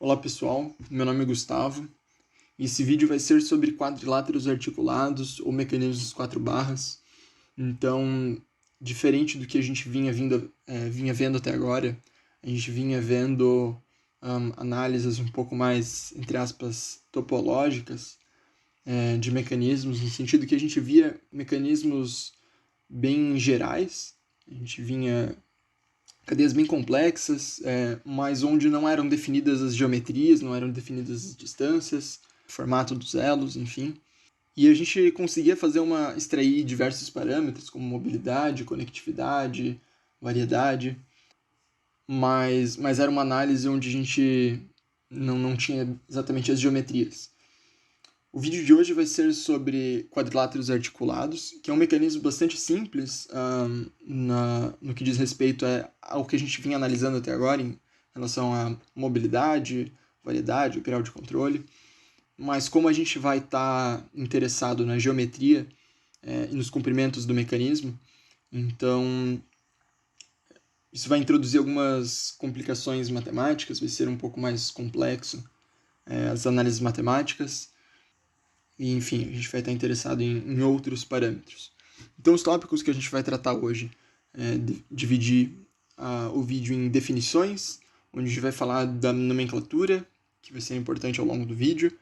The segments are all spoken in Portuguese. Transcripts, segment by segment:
Olá pessoal, meu nome é Gustavo e esse vídeo vai ser sobre quadriláteros articulados ou mecanismos dos quatro barras. Então, diferente do que a gente vinha vendo até agora, a gente vinha vendo análises um pouco mais, entre aspas, topológicas de mecanismos, no sentido que a gente via mecanismos bem gerais, a gente vinha cadeias bem complexas, mas onde não eram definidas as geometrias, não eram definidas as distâncias, formato dos elos, enfim. E a gente conseguia extrair diversos parâmetros, como mobilidade, conectividade, variedade, mas era uma análise onde a gente não tinha exatamente as geometrias. O vídeo de hoje vai ser sobre quadriláteros articulados, que é um mecanismo bastante simples no que diz respeito ao que a gente vinha analisando até agora em relação à mobilidade, variedade, o grau de controle. Mas como a gente vai estar interessado na geometria e nos comprimentos do mecanismo, então isso vai introduzir algumas complicações matemáticas, vai ser um pouco mais complexo as análises matemáticas. E, enfim, a gente vai estar interessado em outros parâmetros. Então, os tópicos que a gente vai tratar hoje dividir o vídeo em definições, onde a gente vai falar da nomenclatura, que vai ser importante ao longo do vídeo,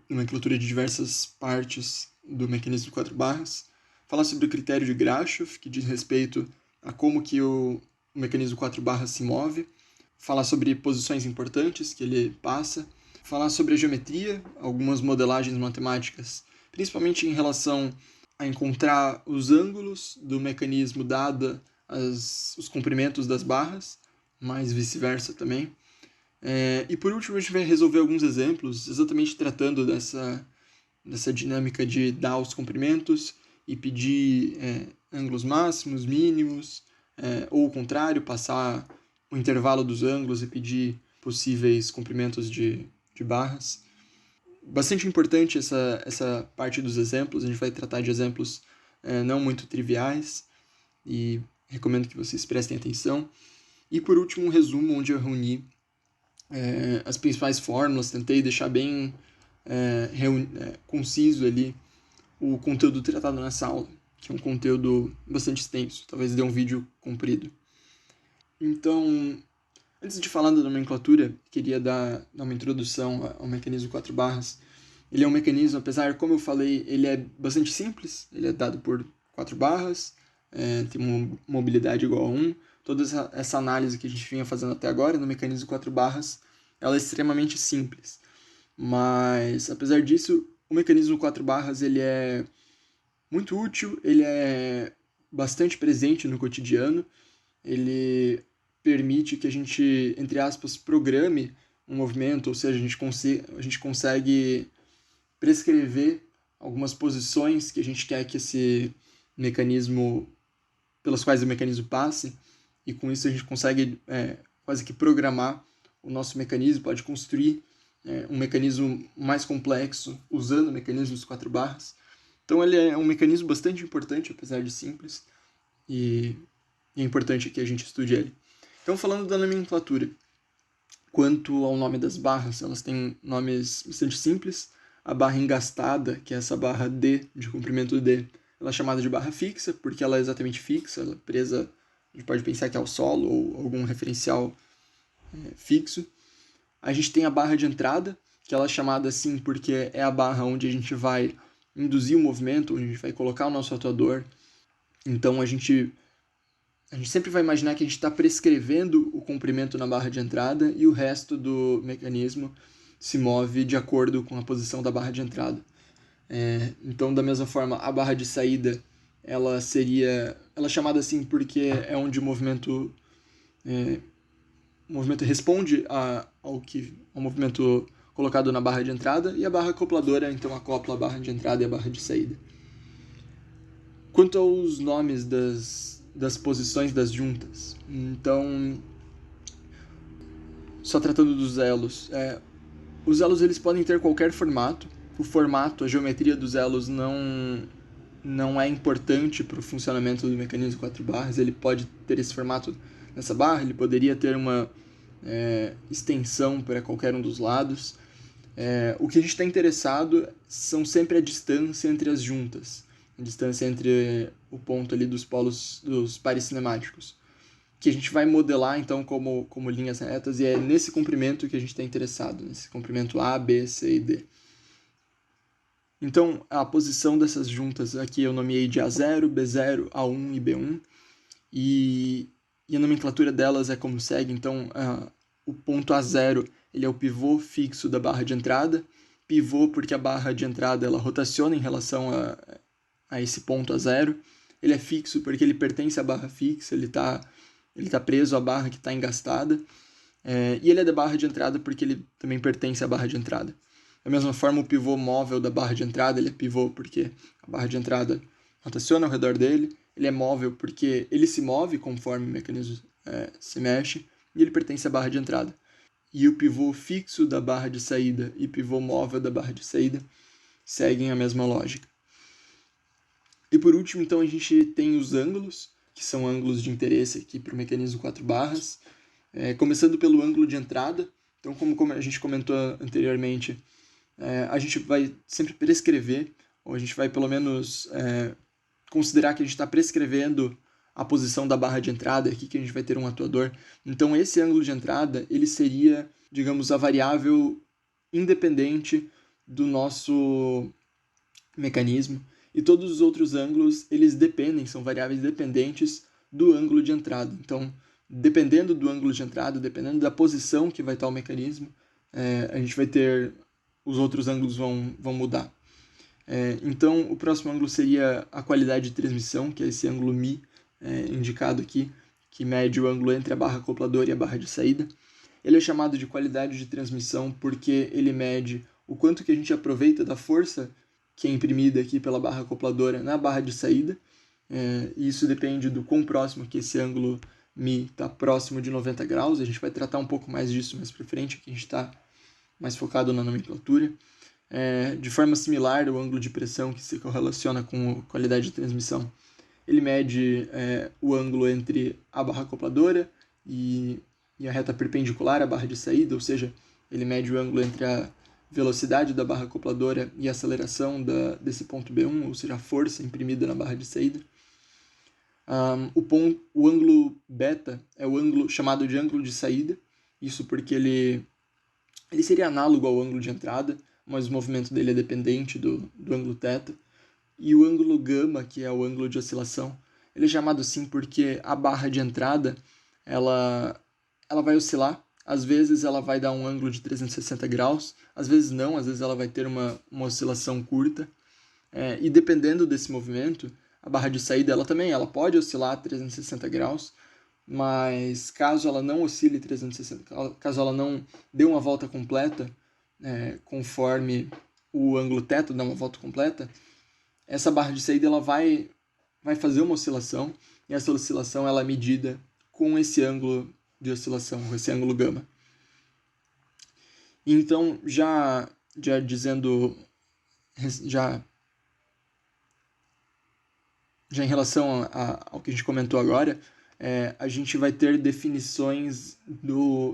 nomenclatura de diversas partes do mecanismo de quatro barras. Falar sobre o critério de Grashof, que diz respeito a como que o mecanismo de quatro barras se move. Falar sobre posições importantes que ele passa. Falar sobre a geometria, algumas modelagens matemáticas, principalmente em relação a encontrar os ângulos do mecanismo dada os comprimentos das barras, mas vice-versa também. E por último a gente vai resolver alguns exemplos, exatamente tratando dessa dinâmica de dar os comprimentos e pedir ângulos máximos, mínimos, ou o contrário, passar o intervalo dos ângulos e pedir possíveis comprimentos de barras. Bastante importante essa parte dos exemplos, a gente vai tratar de exemplos não muito triviais e recomendo que vocês prestem atenção. E por último, um resumo onde eu reuni as principais fórmulas, tentei deixar bem conciso ali o conteúdo tratado nessa aula, que é um conteúdo bastante extenso, talvez dê um vídeo comprido. Então, antes de falar da nomenclatura, queria dar uma introdução ao mecanismo quatro barras. Ele é um mecanismo, apesar, como eu falei, ele é bastante simples, ele é dado por quatro barras, tem uma mobilidade igual a 1. Toda essa análise que a gente vinha fazendo até agora no mecanismo quatro barras, ela é extremamente simples. Mas, apesar disso, o mecanismo quatro barras ele é muito útil, ele é bastante presente no cotidiano, ele permite que a gente, entre aspas, programe um movimento, ou seja, a gente consegue prescrever algumas posições que a gente quer que esse mecanismo, pelas quais o mecanismo passe, e com isso a gente consegue quase que programar o nosso mecanismo, pode construir um mecanismo mais complexo usando mecanismos quatro barras. Então ele é um mecanismo bastante importante, apesar de simples, e é importante que a gente estude ele. Então, falando da nomenclatura, quanto ao nome das barras, elas têm nomes bastante simples. A barra engastada, que é essa barra D, de comprimento D, ela é chamada de barra fixa, porque ela é exatamente fixa, ela é presa, a gente pode pensar que é ao solo ou algum referencial fixo. A gente tem a barra de entrada, que ela é chamada assim porque é a barra onde a gente vai induzir o movimento, onde a gente vai colocar o nosso atuador. Então, a gente sempre vai imaginar que a gente está prescrevendo o comprimento na barra de entrada e o resto do mecanismo se move de acordo com a posição da barra de entrada. Então, da mesma forma, a barra de saída ela é chamada assim porque é onde o movimento responde ao movimento colocado na barra de entrada, e a barra acopladora então acopla a barra de entrada e a barra de saída. Quanto aos nomes das posições das juntas, então, só tratando dos elos, os elos eles podem ter qualquer formato. O formato, a geometria dos elos não é importante para o funcionamento do mecanismo quatro barras. Ele pode ter esse formato nessa barra, ele poderia ter uma extensão para qualquer um dos lados. O que a gente está interessado são sempre a distância entre as juntas, a distância entre o ponto ali dos polos dos pares cinemáticos, que a gente vai modelar então como linhas retas, e é nesse comprimento que a gente está interessado, nesse comprimento A, B, C e D. Então, a posição dessas juntas aqui eu nomeei de A0, B0, A1 e B1, e a nomenclatura delas é como segue. Então, o ponto A0 ele é o pivô fixo da barra de entrada, pivô porque a barra de entrada ela rotaciona em relação a esse ponto A0, ele é fixo porque ele pertence à barra fixa, ele tá preso à barra que está engastada, e ele é da barra de entrada porque ele também pertence à barra de entrada. Da mesma forma, o pivô móvel da barra de entrada, ele é pivô porque a barra de entrada rotaciona ao redor dele, ele é móvel porque ele se move conforme o mecanismo se mexe, e ele pertence à barra de entrada. E o pivô fixo da barra de saída e pivô móvel da barra de saída seguem a mesma lógica. E por último, então, a gente tem os ângulos, que são ângulos de interesse aqui para o mecanismo 4 barras, começando pelo ângulo de entrada. Então, como a gente comentou anteriormente, a gente vai sempre prescrever, ou a gente vai pelo menos considerar que a gente está prescrevendo a posição da barra de entrada, aqui que a gente vai ter um atuador. Então, esse ângulo de entrada, ele seria, digamos, a variável independente do nosso mecanismo, e todos os outros ângulos, eles dependem, são variáveis dependentes do ângulo de entrada. Então, dependendo do ângulo de entrada, dependendo da posição que vai estar o mecanismo, a gente vai ter, os outros ângulos vão mudar. Então, o próximo ângulo seria a qualidade de transmissão, que é esse ângulo μ indicado aqui, que mede o ângulo entre a barra acopladora e a barra de saída. Ele é chamado de qualidade de transmissão porque ele mede o quanto que a gente aproveita da força que é imprimida aqui pela barra acopladora na barra de saída. E isso depende do quão próximo que esse ângulo μ está próximo de 90 graus. A gente vai tratar um pouco mais disso mais para frente, aqui a gente está mais focado na nomenclatura. De forma similar, o ângulo de pressão que se correlaciona com a qualidade de transmissão, ele mede o ângulo entre a barra acopladora e a reta perpendicular à barra de saída, ou seja, ele mede o ângulo entre a velocidade da barra acopladora e a aceleração desse ponto B1, ou seja, a força imprimida na barra de saída. O ângulo beta é o ângulo chamado de ângulo de saída, isso porque ele seria análogo ao ângulo de entrada, mas o movimento dele é dependente do ângulo θ. E o ângulo gama, que é o ângulo de oscilação, ele é chamado assim porque a barra de entrada ela vai oscilar. Às vezes ela vai dar um ângulo de 360 graus, às vezes não, às vezes ela vai ter uma oscilação curta. E dependendo desse movimento, a barra de saída ela pode oscilar 360 graus, mas caso ela não oscile 360, caso ela não dê uma volta completa, conforme o ângulo θ dá uma volta completa, essa barra de saída ela vai fazer uma oscilação, e essa oscilação ela é medida com esse ângulo de oscilação, com esse ângulo gama. Então, já em relação ao que a gente comentou agora, a gente vai ter definições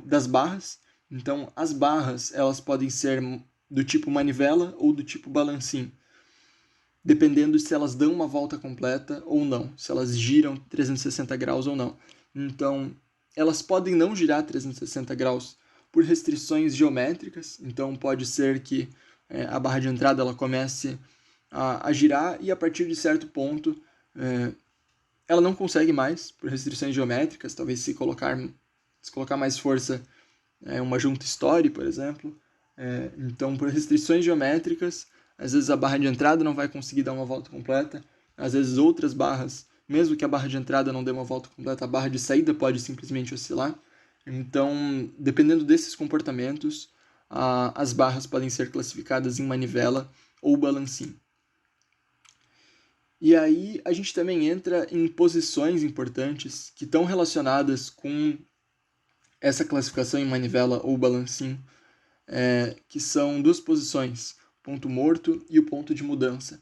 das barras. Então, as barras elas podem ser do tipo manivela ou do tipo balancim, dependendo se elas dão uma volta completa ou não, se elas giram 360 graus ou não. Então, elas podem não girar 360 graus por restrições geométricas. Então, pode ser que a barra de entrada ela comece a girar e a partir de certo ponto ela não consegue mais, por restrições geométricas, talvez se colocar mais força, uma junta Story, por exemplo. Então, por restrições geométricas, às vezes a barra de entrada não vai conseguir dar uma volta completa, às vezes outras barras, mesmo que a barra de entrada não dê uma volta completa, a barra de saída pode simplesmente oscilar. Então, dependendo desses comportamentos, as barras podem ser classificadas em manivela ou balancim. E aí a gente também entra em posições importantes que estão relacionadas com essa classificação em manivela ou balancim, que são duas posições, o ponto morto e o ponto de mudança.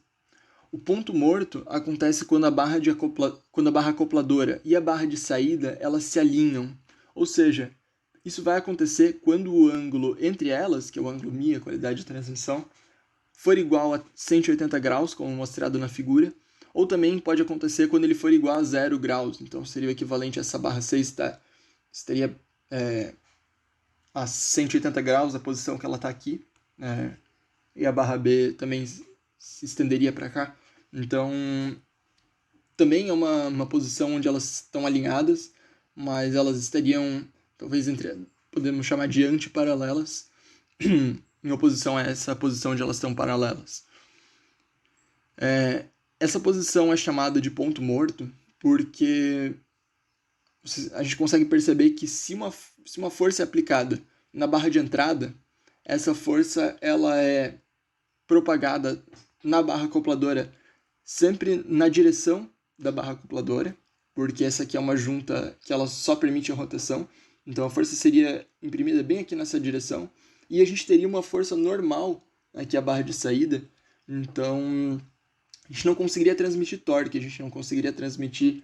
O ponto morto acontece quando a barra acopladora e a barra de saída elas se alinham, ou seja, Isso vai acontecer quando o ângulo entre elas, que é o ângulo μ, a qualidade de transmissão, for igual a 180 graus, como mostrado na figura, ou também pode acontecer quando ele for igual a 0 graus. Então, seria o equivalente a essa barra C estaria a 180 graus, a posição que ela está aqui, e a barra B também se estenderia para cá. Então, também é uma posição onde elas estão alinhadas, mas elas estariam, talvez, podemos chamar de antiparalelas, em oposição a essa posição onde elas estão paralelas. Essa posição é chamada de ponto morto porque a gente consegue perceber que se uma força é aplicada na barra de entrada, essa força ela é propagada na barra acopladora sempre na direção da barra acopladora, porque essa aqui é uma junta que ela só permite a rotação, então a força seria imprimida bem aqui nessa direção, e a gente teria uma força normal aqui a barra de saída, então a gente não conseguiria transmitir torque, a gente não conseguiria transmitir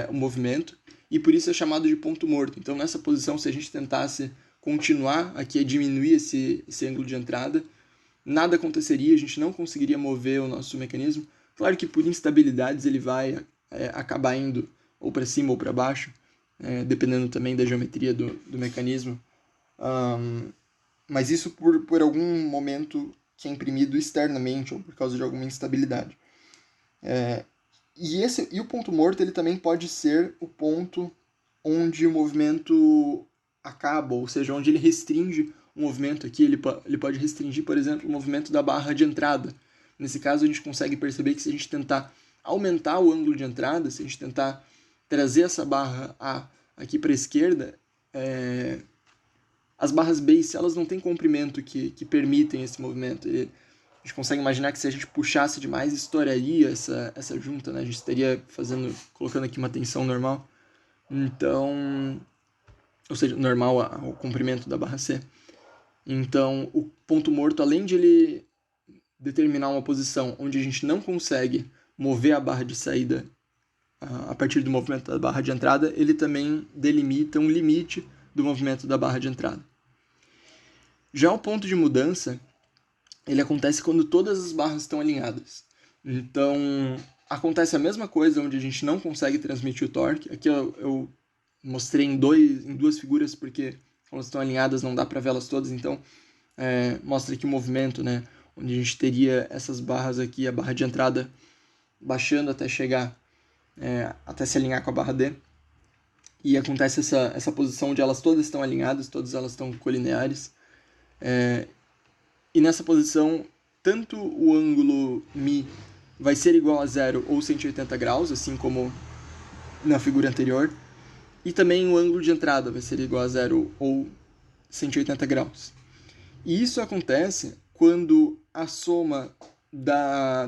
o movimento, e por isso é chamado de ponto morto. Então nessa posição, se a gente tentasse continuar aqui a diminuir esse ângulo de entrada, nada aconteceria, a gente não conseguiria mover o nosso mecanismo. Claro que por instabilidades ele vai acabar indo ou para cima ou para baixo, dependendo também da geometria do mecanismo. Mas isso por algum momento que é imprimido externamente ou por causa de alguma instabilidade. E o ponto morto ele também pode ser o ponto onde o movimento acaba, ou seja, onde ele restringe o movimento aqui. Ele pode restringir, por exemplo, o movimento da barra de entrada. Nesse caso, a gente consegue perceber que se a gente tentar aumentar o ângulo de entrada, se a gente tentar trazer essa barra A aqui para a esquerda, as barras B e C elas não têm comprimento que permitem esse movimento. A gente consegue imaginar que se a gente puxasse demais, estouraria essa junta, né? A gente estaria colocando aqui uma tensão normal. Então, ou seja, normal ao comprimento da barra C. Então, o ponto morto, além de ele determinar uma posição onde a gente não consegue mover a barra de saída a partir do movimento da barra de entrada, ele também delimita um limite do movimento da barra de entrada. Já o ponto de mudança, ele acontece quando todas as barras estão alinhadas. Então, acontece a mesma coisa onde a gente não consegue transmitir o torque. Aqui eu mostrei em duas figuras porque elas estão alinhadas, não dá para vê-las todas, então mostra aqui o movimento, né? Onde a gente teria essas barras aqui, a barra de entrada baixando até chegar, até se alinhar com a barra D. E acontece essa posição onde elas todas estão alinhadas, todas elas estão colineares. E nessa posição, tanto o ângulo μ vai ser igual a 0 ou 180 graus, assim como na figura anterior, e também o ângulo de entrada vai ser igual a 0 ou 180 graus. E isso acontece quando a soma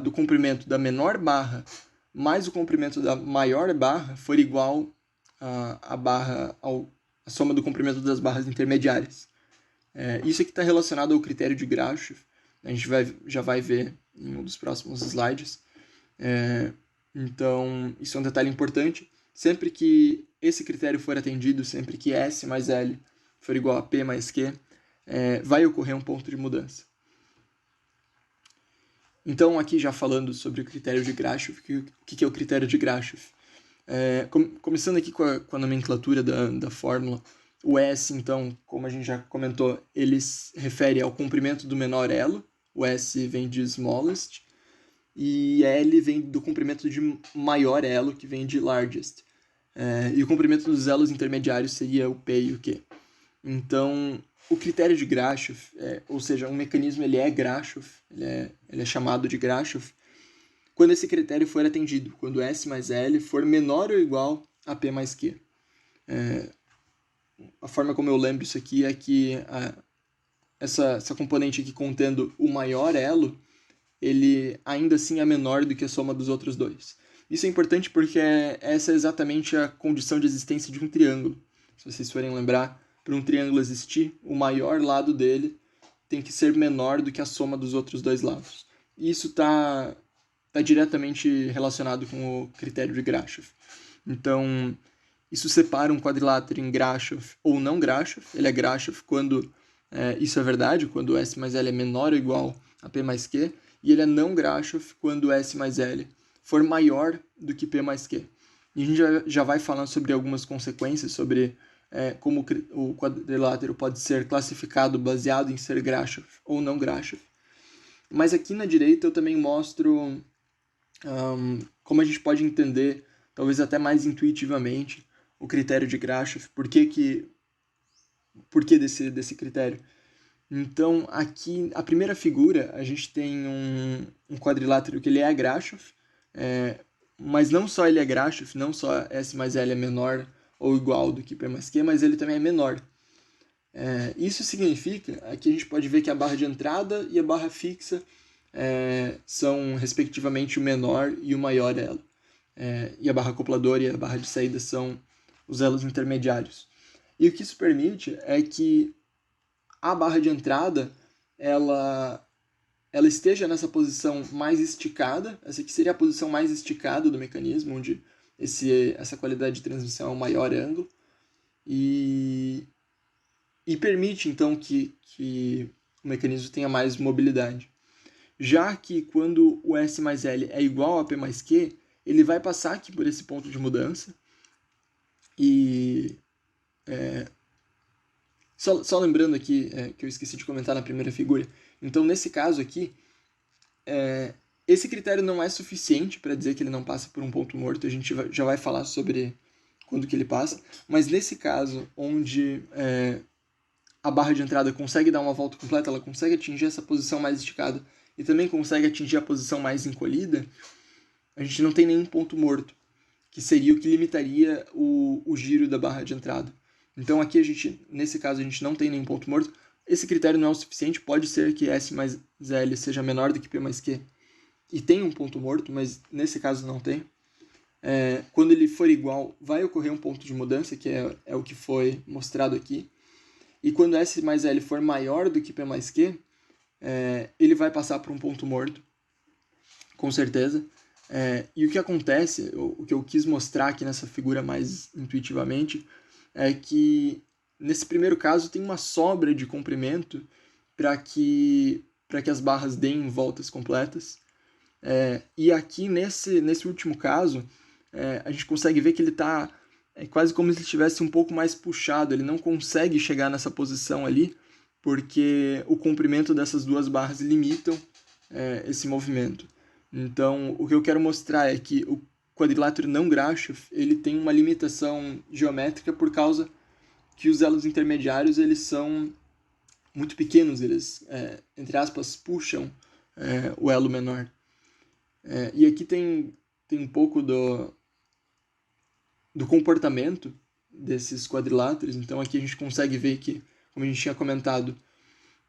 do comprimento da menor barra mais o comprimento da maior barra for igual à soma do comprimento das barras intermediárias. Isso aqui está relacionado ao critério de Grashof. A gente já vai ver em um dos próximos slides. Então, isso é um detalhe importante. Sempre que esse critério for atendido, sempre que S mais L for igual a P mais Q, vai ocorrer um ponto de mudança. Então, aqui já falando sobre o critério de Grashof, o que é o critério de Grashof? Começando aqui com a nomenclatura da fórmula, o S, então, como a gente já comentou, ele se refere ao comprimento do menor elo, o S vem de smallest, e L vem do comprimento de maior elo, que vem de largest. E o comprimento dos elos intermediários seria o P e o Q. Então, o critério de Grashof, ou seja, um mecanismo ele é Grashof, ele é chamado de Grashof, quando esse critério for atendido, quando S mais L for menor ou igual a P mais Q. A forma como eu lembro isso aqui é que essa componente aqui contendo o maior elo, ele ainda assim é menor do que a soma dos outros dois. Isso é importante porque essa é exatamente a condição de existência de um triângulo. Se vocês forem lembrar, para um triângulo existir, o maior lado dele tem que ser menor do que a soma dos outros dois lados. E isso está diretamente relacionado com o critério de Grashof. Então, Isso separa um quadrilátero em Grashof ou não Grashof. Ele é Grashof quando isso é verdade, quando S mais L é menor ou igual a P mais Q, e ele é não Grashof quando S mais L for maior do que P mais Q. E a gente já vai falando sobre algumas consequências, sobre como o quadrilátero pode ser classificado baseado em ser Grashof ou não Grashof. Mas aqui na direita eu também mostro como a gente pode entender, talvez até mais intuitivamente, o critério de Grashof, por que desse critério. Então, aqui, a primeira figura, a gente tem um quadrilátero que ele é Grashof, mas não só ele é Grashof, não só S mais L é menor ou igual do que P mais Q, mas ele também é menor. Isso significa que a gente pode ver que a barra de entrada e a barra fixa são, respectivamente, o menor e o maior elo. E a barra acopladora e a barra de saída são os elos intermediários. E o que isso permite é que a barra de entrada ela esteja nessa posição mais esticada. Essa aqui seria a posição mais esticada do mecanismo, onde essa qualidade de transmissão é o maior ângulo. E permite, então, que o mecanismo tenha mais mobilidade. Já que quando o S mais L é igual a P mais Q, ele vai passar aqui por esse ponto de mudança. E só lembrando aqui que eu esqueci de comentar na primeira figura. Então, nesse caso aqui, esse critério não é suficiente para dizer que ele não passa por um ponto morto. A gente já vai falar sobre quando que ele passa. Mas nesse caso, onde a barra de entrada consegue dar uma volta completa, ela consegue atingir essa posição mais esticada e também consegue atingir a posição mais encolhida, a gente não tem nenhum ponto morto, que seria o que limitaria o giro da barra de entrada. Então aqui nesse caso a gente não tem nenhum ponto morto. Esse critério não é o suficiente, pode ser que S mais L seja menor do que P mais Q e tenha um ponto morto, mas nesse caso não tem. Quando ele for igual, vai ocorrer um ponto de mudança, que é o que foi mostrado aqui. E quando S mais L for maior do que P mais Q, ele vai passar por um ponto morto, com certeza. E o que acontece, o que eu quis mostrar aqui nessa figura mais intuitivamente, é que nesse primeiro caso tem uma sobra de comprimento para que as barras deem voltas completas. E aqui nesse último caso, a gente consegue ver que ele está quase como se ele estivesse um pouco mais puxado, ele não consegue chegar nessa posição ali, porque o comprimento dessas duas barras limitam esse movimento. Então, o que eu quero mostrar é que o quadrilátero não Grashof, ele tem uma limitação geométrica por causa que os elos intermediários eles são muito pequenos, eles, entre aspas, puxam o elo menor. E aqui tem um pouco do comportamento desses quadriláteros. Então aqui a gente consegue ver que, como a gente tinha comentado,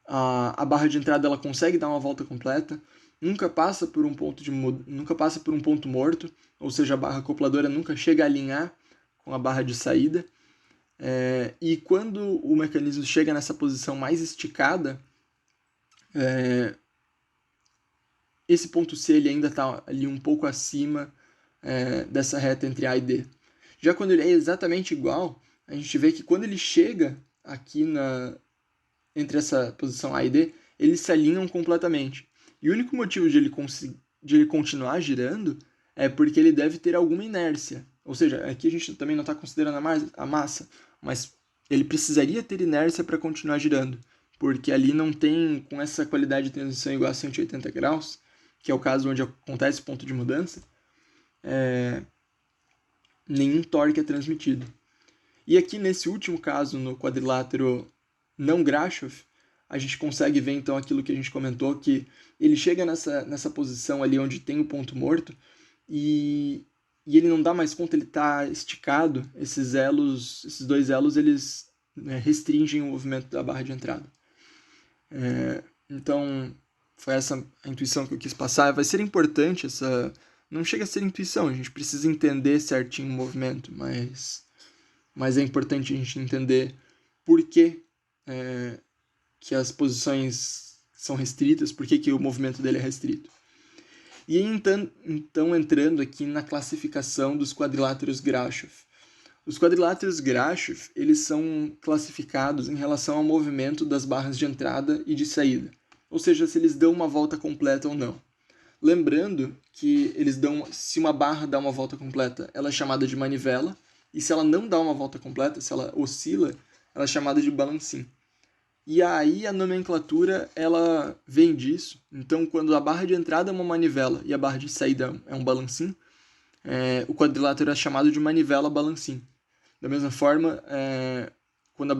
a barra de entrada ela consegue dar uma volta completa, nunca passa por um ponto morto, ou seja, a barra acopladora nunca chega a alinhar com a barra de saída. E quando o mecanismo chega nessa posição mais esticada, esse ponto C ele ainda está ali um pouco acima dessa reta entre A e D. Já quando ele é exatamente igual, a gente vê que quando ele chega aqui entre essa posição A e D, eles se alinham completamente. E o único motivo de ele continuar girando é porque ele deve ter alguma inércia. Ou seja, aqui a gente também não está considerando a massa, mas ele precisaria ter inércia para continuar girando, porque ali não tem, com essa qualidade de transição igual a 180 graus, que é o caso onde acontece o ponto de mudança, nenhum torque é transmitido. E aqui nesse último caso, no quadrilátero não Grashof, a gente consegue ver então aquilo que a gente comentou, que ele chega nessa posição ali onde tem o ponto morto e ele não dá mais conta, ele está esticado, esses dois elos, eles restringem o movimento da barra de entrada. Então, foi essa a intuição que eu quis passar. Vai ser importante não chega a ser intuição, a gente precisa entender certinho o movimento, mas é importante a gente entender por que que as posições são restritas, por que o movimento dele é restrito. E então entrando aqui na classificação dos quadriláteros Grashof. Os quadriláteros Grashof, eles são classificados em relação ao movimento das barras de entrada e de saída, ou seja, se eles dão uma volta completa ou não. Lembrando que se uma barra dá uma volta completa, ela é chamada de manivela, e se ela não dá uma volta completa, se ela oscila, ela é chamada de balancim. E aí a nomenclatura, ela vem disso. Então, quando a barra de entrada é uma manivela e a barra de saída é um balancim, o quadrilátero é chamado de manivela balancim. Da mesma forma, quando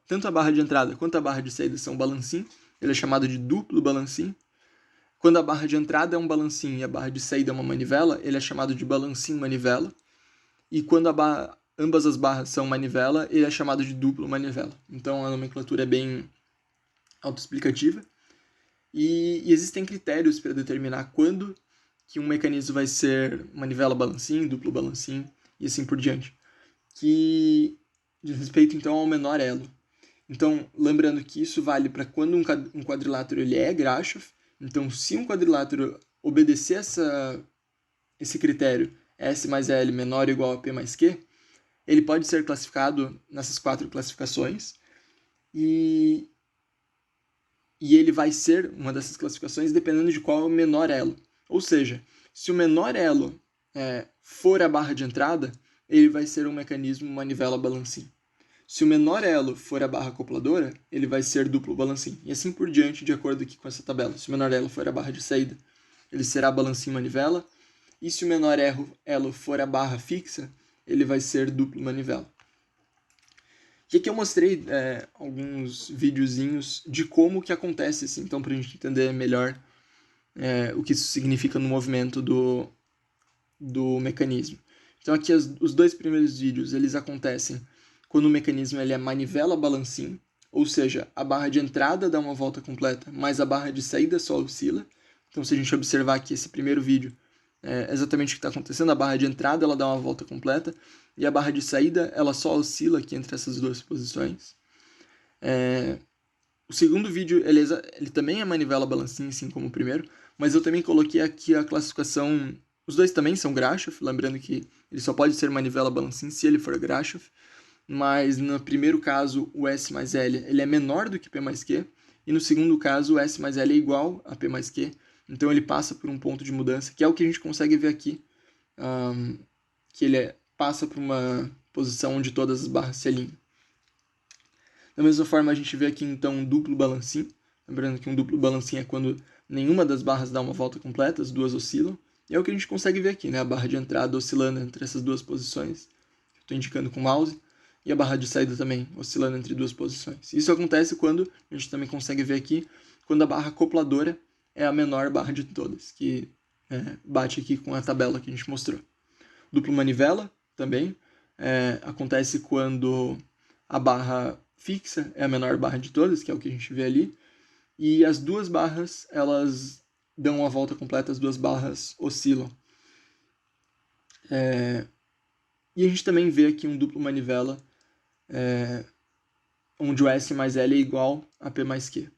tanto a barra de entrada quanto a barra de saída são balancim, ele é chamado de duplo balancim. Quando a barra de entrada é um balancim e a barra de saída é uma manivela, ele é chamado de balancim manivela. E quando ambas as barras são manivela, ele é chamado de duplo manivela. Então a nomenclatura é bem autoexplicativa. E existem critérios para determinar quando que um mecanismo vai ser manivela balancim, duplo balancim e assim por diante. Que diz respeito então ao menor elo. Então, lembrando que isso vale para quando um quadrilátero ele é Grashof. Então, se um quadrilátero obedecer esse critério S mais L menor ou igual a P mais Q, ele pode ser classificado nessas 4 classificações e ele vai ser uma dessas classificações dependendo de qual é o menor elo. Ou seja, se o menor elo for a barra de entrada, ele vai ser um mecanismo manivela balancim. Se o menor elo for a barra acopladora, ele vai ser duplo balancim. E assim por diante, de acordo aqui com essa tabela. Se o menor elo for a barra de saída, ele será balancim manivela. E se o menor elo for a barra fixa, ele vai ser duplo manivela. E aqui eu mostrei alguns videozinhos de como que acontece isso, então para a gente entender melhor o que isso significa no movimento do mecanismo. Então aqui os 2 primeiros vídeos, eles acontecem quando o mecanismo ele é manivela balancim, ou seja, a barra de entrada dá uma volta completa, mas a barra de saída só oscila. Então se a gente observar aqui esse primeiro vídeo, exatamente o que está acontecendo, a barra de entrada ela dá uma volta completa, e a barra de saída ela só oscila aqui entre essas 2 posições. O segundo vídeo ele também é manivela balancim, assim como o primeiro, mas eu também coloquei aqui a classificação. Os 2 também são Grashof, lembrando que ele só pode ser manivela balancim se ele for Grashof, mas no primeiro caso o S mais L ele é menor do que P mais Q, e no segundo caso o S mais L é igual a P mais Q, então ele passa por um ponto de mudança, que é o que a gente consegue ver aqui, que ele passa por uma posição onde todas as barras se alinham. Da mesma forma, a gente vê aqui então um duplo balancim. Lembrando que um duplo balancim é quando nenhuma das barras dá uma volta completa, as 2 oscilam. E é o que a gente consegue ver aqui, né? A barra de entrada oscilando entre essas 2 posições, que eu estou indicando com o mouse, e a barra de saída também oscilando entre 2 posições. Isso acontece quando, a gente também consegue ver aqui, quando a barra acopladora é a menor barra de todas, que bate aqui com a tabela que a gente mostrou. Duplo manivela também acontece quando a barra fixa é a menor barra de todas, que é o que a gente vê ali, e as 2 barras elas dão uma volta completa, as 2 barras oscilam. E a gente também vê aqui um duplo manivela, onde o S mais L é igual a P mais Q.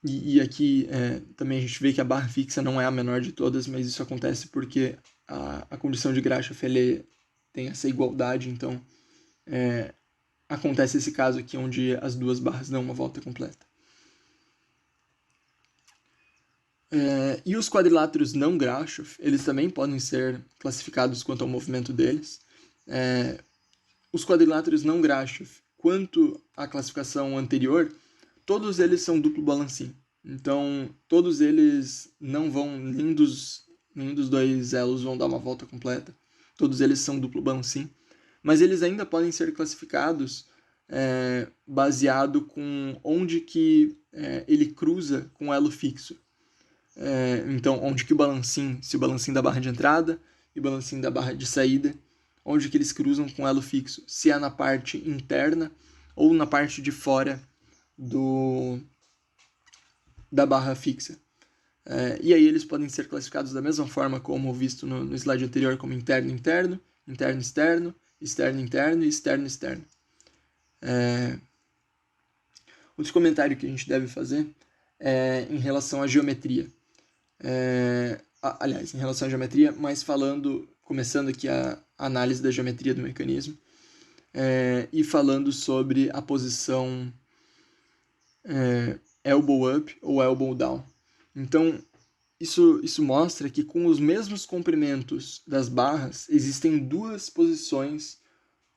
E aqui também a gente vê que a barra fixa não é a menor de todas, mas isso acontece porque a condição de Grashof tem essa igualdade, então acontece esse caso aqui onde as 2 barras dão uma volta completa. E os quadriláteros não Grashof, eles também podem ser classificados quanto ao movimento deles. Os quadriláteros não Grashof, quanto à classificação anterior, todos eles são duplo balancim. Então, todos eles não vão, nenhum dos 2 elos vão dar uma volta completa. Todos eles são duplo balancim. Mas eles ainda podem ser classificados baseado com onde que ele cruza com o elo fixo. Então, onde que se o balancim da barra de entrada e o balancim da barra de saída, onde que eles cruzam com o elo fixo. Se é na parte interna ou na parte de fora da barra fixa. E aí eles podem ser classificados da mesma forma como visto no slide anterior, como interno-interno, interno-externo, externo-interno e externo-externo. Outro comentário que a gente deve fazer é em relação à geometria. aliás, em relação à geometria, mas começando aqui a análise da geometria do mecanismo, e falando sobre a posição elbow up ou elbow down. Então, isso mostra que com os mesmos comprimentos das barras, existem duas posições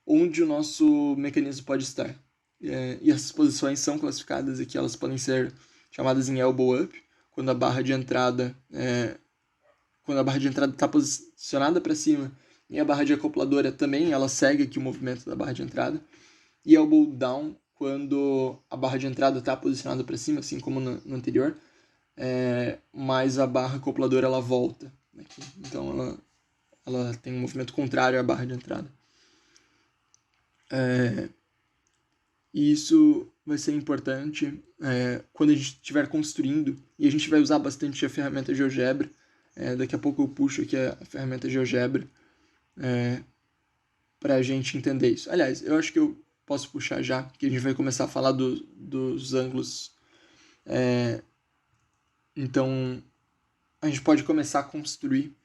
onde o nosso mecanismo pode estar. E essas posições são classificadas aqui, elas podem ser chamadas em elbow up, quando a barra de entrada está posicionada para cima e a barra de acopladora também, ela segue aqui o movimento da barra de entrada. E elbow down, quando a barra de entrada está posicionada para cima, assim como no anterior, mas a barra acopladora ela volta aqui. Então ela tem um movimento contrário à barra de entrada. E isso vai ser importante quando a gente estiver construindo, e a gente vai usar bastante a ferramenta GeoGebra. Daqui a pouco eu puxo aqui a ferramenta GeoGebra para a gente entender isso. Aliás, eu acho que eu posso puxar já, que a gente vai começar a falar dos ângulos. Então, a gente pode começar a construir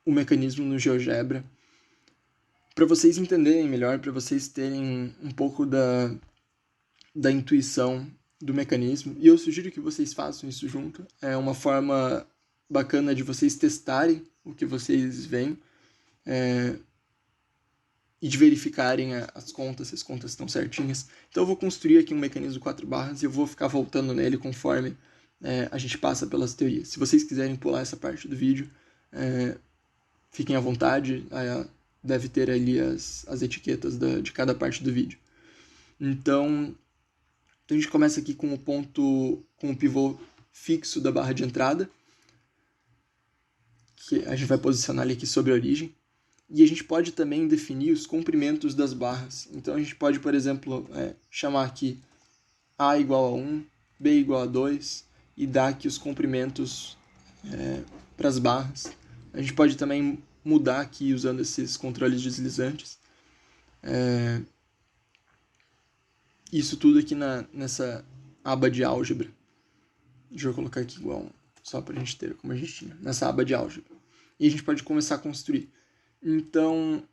o mecanismo no GeoGebra, para vocês entenderem melhor, para vocês terem um pouco da intuição do mecanismo. E eu sugiro que vocês façam isso junto. É uma forma bacana de vocês testarem o que vocês veem e de verificarem as contas, se as contas estão certinhas. Então eu vou construir aqui um mecanismo de 4 barras e eu vou ficar voltando nele conforme a gente passa pelas teorias. Se vocês quiserem pular essa parte do vídeo, fiquem à vontade, deve ter ali as etiquetas de cada parte do vídeo. Então a gente começa aqui com o pivô fixo da barra de entrada, que a gente vai posicionar ele aqui sobre a origem. E a gente pode também definir os comprimentos das barras. Então a gente pode, por exemplo, chamar aqui A igual a 1, B igual a 2 e dar aqui os comprimentos para as barras. A gente pode também mudar aqui usando esses controles deslizantes. Isso tudo aqui nessa aba de álgebra. Deixa eu colocar aqui igual, só para a gente ter como a gente tinha, nessa aba de álgebra. E a gente pode começar a construir. Então,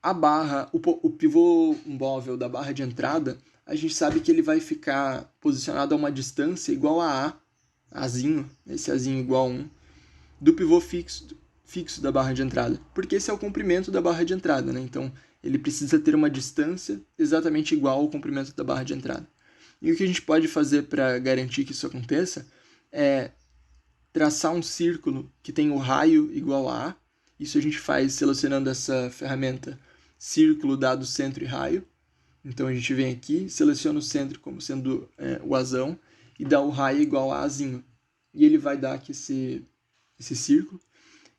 a barra, o pivô móvel da barra de entrada, a gente sabe que ele vai ficar posicionado a uma distância igual a Azinho, esse Azinho igual a 1, do pivô fixo da barra de entrada, porque esse é o comprimento da barra de entrada, né? Então ele precisa ter uma distância exatamente igual ao comprimento da barra de entrada. E o que a gente pode fazer para garantir que isso aconteça é traçar um círculo que tem o raio igual a A. Isso a gente faz selecionando essa ferramenta círculo dado centro e raio. Então a gente vem aqui, seleciona o centro como sendo o Azão e dá o raio igual a Azinho. E ele vai dar aqui esse círculo.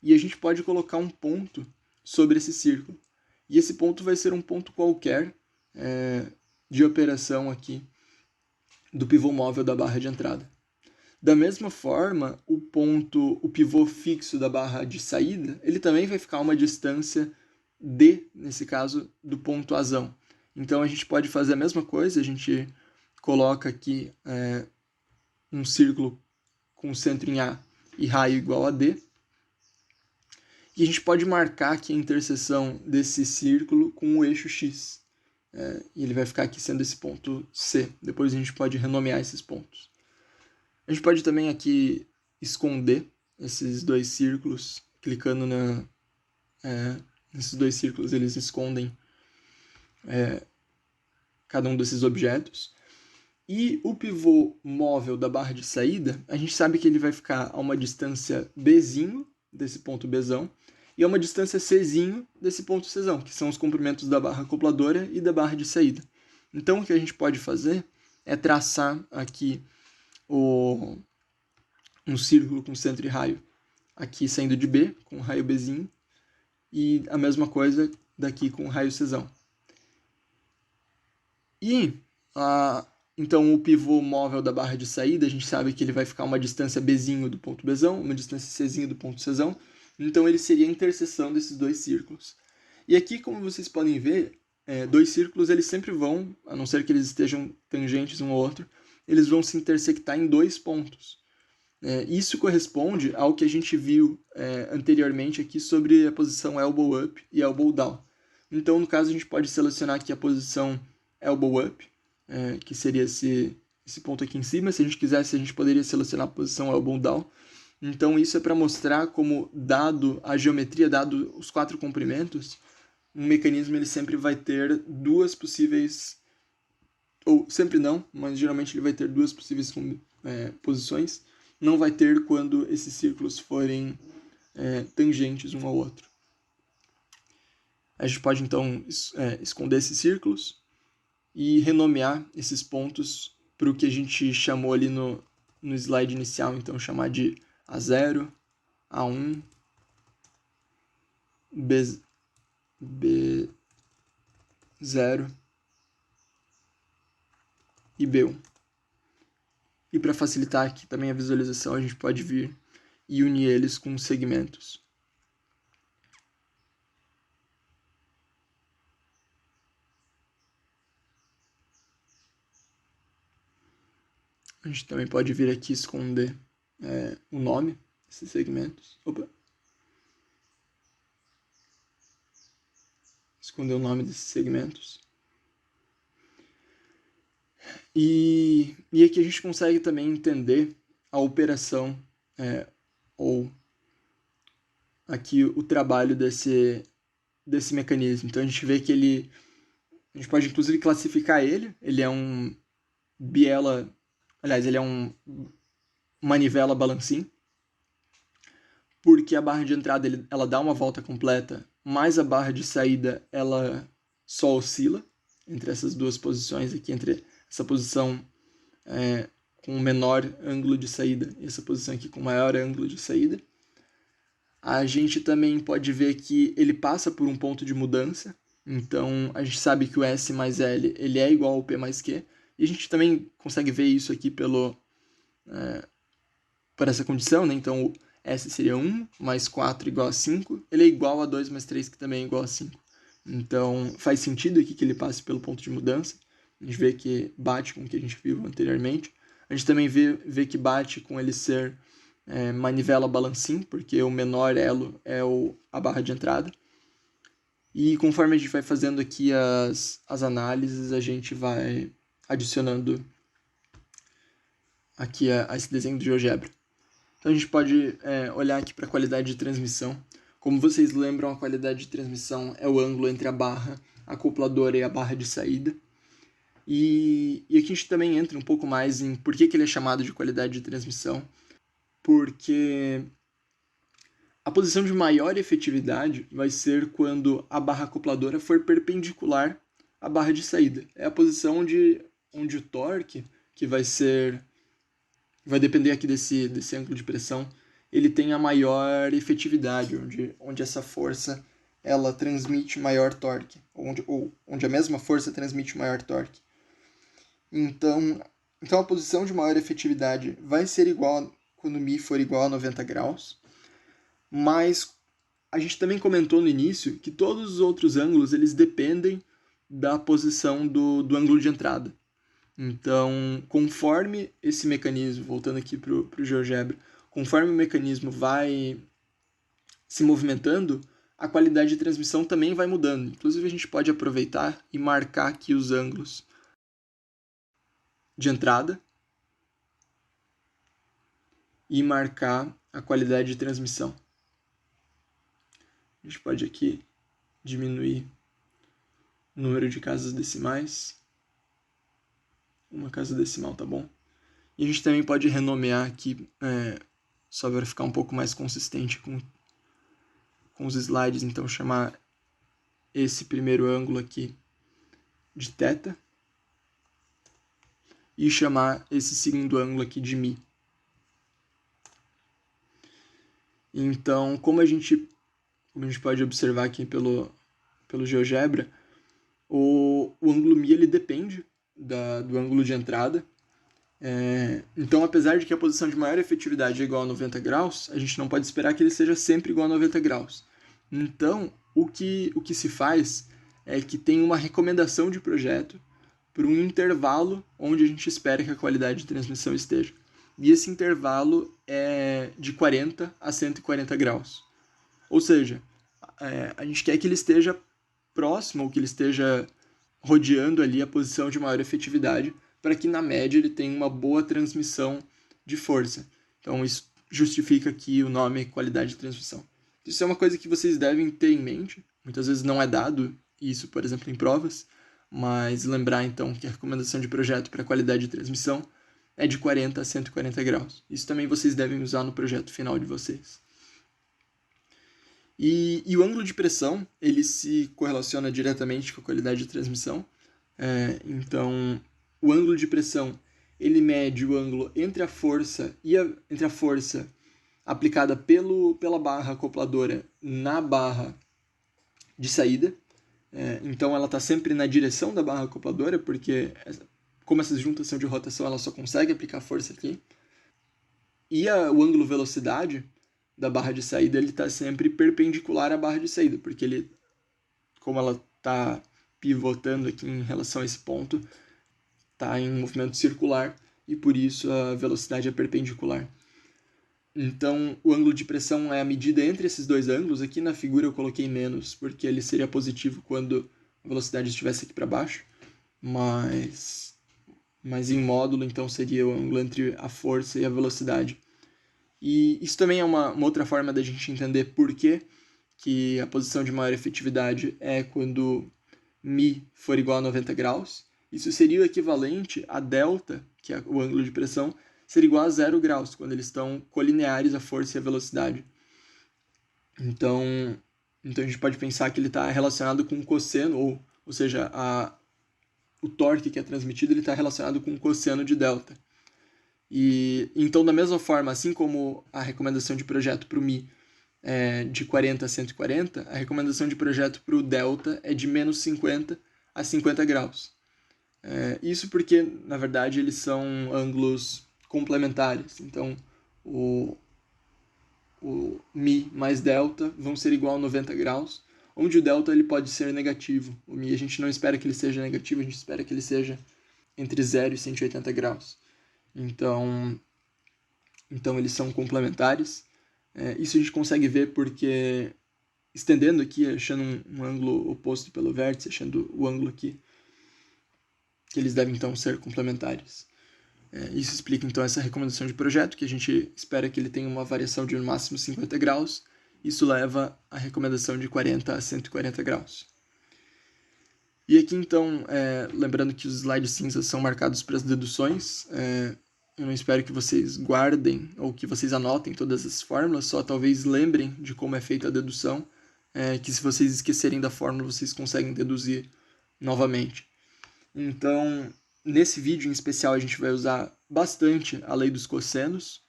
E a gente pode colocar um ponto sobre esse círculo. E esse ponto vai ser um ponto qualquer de operação aqui do pivô móvel da barra de entrada. Da mesma forma, o pivô fixo da barra de saída, ele também vai ficar a uma distância D, nesse caso, do ponto Azão. Então a gente pode fazer a mesma coisa, a gente coloca aqui um círculo com centro em A e raio igual a D. E a gente pode marcar aqui a interseção desse círculo com o eixo X. E ele vai ficar aqui sendo esse ponto C. Depois a gente pode renomear esses pontos. A gente pode também aqui esconder esses dois círculos, clicando nesses dois círculos, eles escondem cada um desses objetos. E o pivô móvel da barra de saída, a gente sabe que ele vai ficar a uma distância Bzinho, desse ponto Bzão, e a uma distância Czinho desse ponto Czão, que são os comprimentos da barra acopladora e da barra de saída. Então o que a gente pode fazer é traçar aqui um círculo com centro e raio aqui saindo de B, com o raio Bzinho, e a mesma coisa daqui com o raio Czão. E, então, o pivô móvel da barra de saída, a gente sabe que ele vai ficar uma distância Bzinho do ponto Bzão, uma distância Czinho do ponto Czão, então ele seria a interseção desses dois círculos. E aqui, como vocês podem ver, dois círculos eles sempre vão, a não ser que eles estejam tangentes um ao outro, eles vão se intersectar em 2 pontos. Isso corresponde ao que a gente viu anteriormente aqui sobre a posição elbow up e elbow down. Então, no caso, a gente pode selecionar aqui a posição elbow up, que seria esse ponto aqui em cima. Se a gente quisesse, a gente poderia selecionar a posição elbow down. Então, isso é para mostrar como, dado a geometria, dado os 4 comprimentos, um mecanismo ele sempre vai ter 2 possíveis, ou sempre não, mas geralmente ele vai ter 2 possíveis posições. Não vai ter quando esses círculos forem tangentes um ao outro. A gente pode, então, esconder esses círculos e renomear esses pontos para o que a gente chamou ali no slide inicial. Então, chamar de A0, A1, B0 e B1. E para facilitar aqui também a visualização, a gente pode vir e unir eles com segmentos. A gente também pode vir aqui esconder o nome desses segmentos. Esconder o nome desses segmentos. E aqui a gente consegue também entender a operação, ou aqui o trabalho desse mecanismo. Então a gente vê que a gente pode inclusive classificar ele é um biela, aliás, ele é uma manivela balancim, porque a barra de entrada ela dá uma volta completa, mas a barra de saída ela só oscila entre essas 2 posições aqui, entre essa posição com menor ângulo de saída e essa posição aqui com maior ângulo de saída. A gente também pode ver que ele passa por um ponto de mudança, então a gente sabe que o S mais L ele é igual ao P mais Q, e a gente também consegue ver isso aqui por essa condição, né? Então o S seria 1 mais 4 igual a 5, ele é igual a 2 mais 3, que também é igual a 5. Então faz sentido aqui que ele passe pelo ponto de mudança. A gente vê que bate com o que a gente viu anteriormente. A gente também vê que bate com ele ser manivela balancim, porque o menor elo é a barra de entrada. E conforme a gente vai fazendo aqui as análises, a gente vai adicionando aqui a esse desenho do GeoGebra. Então a gente pode olhar aqui para a qualidade de transmissão. Como vocês lembram, a qualidade de transmissão é o ângulo entre a barra acopladora e a barra de saída. E aqui a gente também entra um pouco mais em por que ele é chamado de qualidade de transmissão. Porque a posição de maior efetividade vai ser quando a barra acopladora for perpendicular à barra de saída. É a posição onde o torque, que vai depender aqui desse ângulo de pressão, ele tem a maior efetividade, onde essa força ela transmite maior torque, onde a mesma força transmite maior torque. Então a posição de maior efetividade vai ser igual quando μ for igual a 90 graus, mas a gente também comentou no início que todos os outros ângulos eles dependem da posição do ângulo de entrada. Então, conforme esse mecanismo, voltando aqui para o GeoGebra, conforme o mecanismo vai se movimentando, a qualidade de transmissão também vai mudando. Inclusive, a gente pode aproveitar e marcar aqui os ângulos de entrada e marcar a qualidade de transmissão. A gente pode aqui diminuir o número de casas decimais. Uma casa decimal, tá bom? E a gente também pode renomear aqui, só para ficar um pouco mais consistente com os slides, então chamar esse primeiro ângulo aqui de θ e chamar esse segundo ângulo aqui de μ. Então, como a gente pode observar aqui pelo GeoGebra, o ângulo μ ele depende do ângulo de entrada. Então, apesar de que a posição de maior efetividade é igual a 90 graus, a gente não pode esperar que ele seja sempre igual a 90 graus. Então, o que se faz é que tem uma recomendação de projeto por um intervalo onde a gente espera que a qualidade de transmissão esteja. E esse intervalo é de 40 a 140 graus. Ou seja, a gente quer que ele esteja próximo, ou que ele esteja rodeando ali a posição de maior efetividade, para que na média ele tenha uma boa transmissão de força. Então isso justifica aqui o nome qualidade de transmissão. Isso é uma coisa que vocês devem ter em mente. Muitas vezes não é dado isso, por exemplo, em provas, mas lembrar então que a recomendação de projeto para qualidade de transmissão é de 40 a 140 graus. Isso também vocês devem usar no projeto final de vocês. E o ângulo de pressão, ele se correlaciona diretamente com a qualidade de transmissão. Então, o ângulo de pressão, ele mede o ângulo entre a força aplicada pela barra acopladora na barra de saída. Então, ela está sempre na direção da barra acopladora, porque como essas juntas são de rotação, ela só consegue aplicar força aqui. E o ângulo velocidade da barra de saída, ele está sempre perpendicular à barra de saída, porque como ela está pivotando aqui em relação a esse ponto, está em um movimento circular, e por isso a velocidade é perpendicular. Então, o ângulo de pressão é a medida entre esses dois ângulos. Aqui na figura eu coloquei menos, porque ele seria positivo quando a velocidade estivesse aqui para baixo, mas em módulo, então, seria o ângulo entre a força e a velocidade. E isso também é uma outra forma da gente entender por que a posição de maior efetividade é quando μ for igual a 90 graus. Isso seria o equivalente a delta, que é o ângulo de pressão, ser igual a 0 graus, quando eles estão colineares à força e à velocidade. Então a gente pode pensar que ele está relacionado com o cosseno, ou seja, o torque que é transmitido está relacionado com o cosseno de delta. E então, da mesma forma, assim como a recomendação de projeto para o μ é de 40 a 140, a recomendação de projeto para o delta é de menos 50 a 50 graus. Isso porque, na verdade, eles são ângulos complementares. Então, o μ mais delta vão ser igual a 90 graus, onde o delta ele pode ser negativo. O μ a gente não espera que ele seja negativo, a gente espera que ele seja entre 0 e 180 graus. Então eles são complementares. Isso a gente consegue ver porque, estendendo aqui, achando um ângulo oposto pelo vértice, achando o ângulo aqui, que eles devem então ser complementares. Isso explica então essa recomendação de projeto, que a gente espera que ele tenha uma variação de no máximo 50 graus. Isso leva à recomendação de 40 a 140 graus. E aqui então, lembrando que os slides cinzas são marcados para as deduções, eu não espero que vocês guardem ou que vocês anotem todas as fórmulas, só talvez lembrem de como é feita a dedução, que se vocês esquecerem da fórmula, vocês conseguem deduzir novamente. Então, nesse vídeo em especial, a gente vai usar bastante a lei dos cossenos.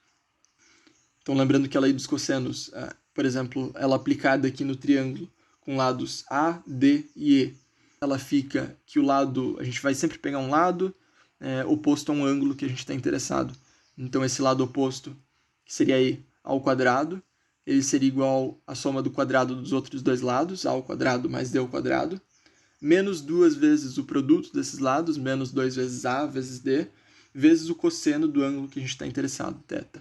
Então, lembrando que a lei dos cossenos, por exemplo, ela aplicada aqui no triângulo com lados A, D e E, ela fica que a gente vai sempre pegar um lado oposto a um ângulo que a gente está interessado. Então, esse lado oposto, que seria E ao quadrado, ele seria igual à soma do quadrado dos outros dois lados, A ao quadrado mais D ao quadrado, menos 2 vezes o produto desses lados, menos 2 vezes A vezes D, vezes o cosseno do ângulo que a gente está interessado, θ.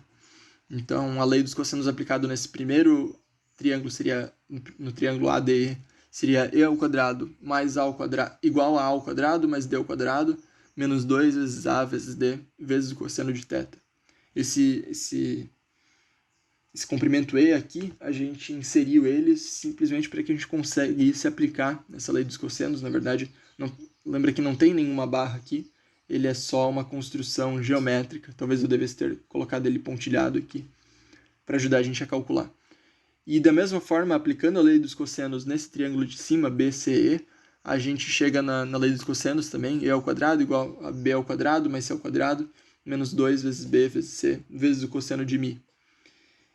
Então, a lei dos cossenos aplicada nesse primeiro triângulo seria, no triângulo ADE, seria E ao quadrado mais A ao quadrado, igual a ao quadrado mais D ao quadrado, menos 2 vezes A vezes D, vezes o cosseno de θ. Esse comprimento E aqui, a gente inseriu ele simplesmente para que a gente conseguisse aplicar essa lei dos cossenos. Na verdade, lembra que não tem nenhuma barra aqui, ele é só uma construção geométrica. Talvez eu devesse ter colocado ele pontilhado aqui, para ajudar a gente a calcular. E da mesma forma, aplicando a lei dos cossenos nesse triângulo de cima, BCE, a gente chega na lei dos cossenos também, E ao quadrado igual a B ao quadrado mais C ao quadrado, menos 2 vezes B vezes C, vezes o cosseno de μ.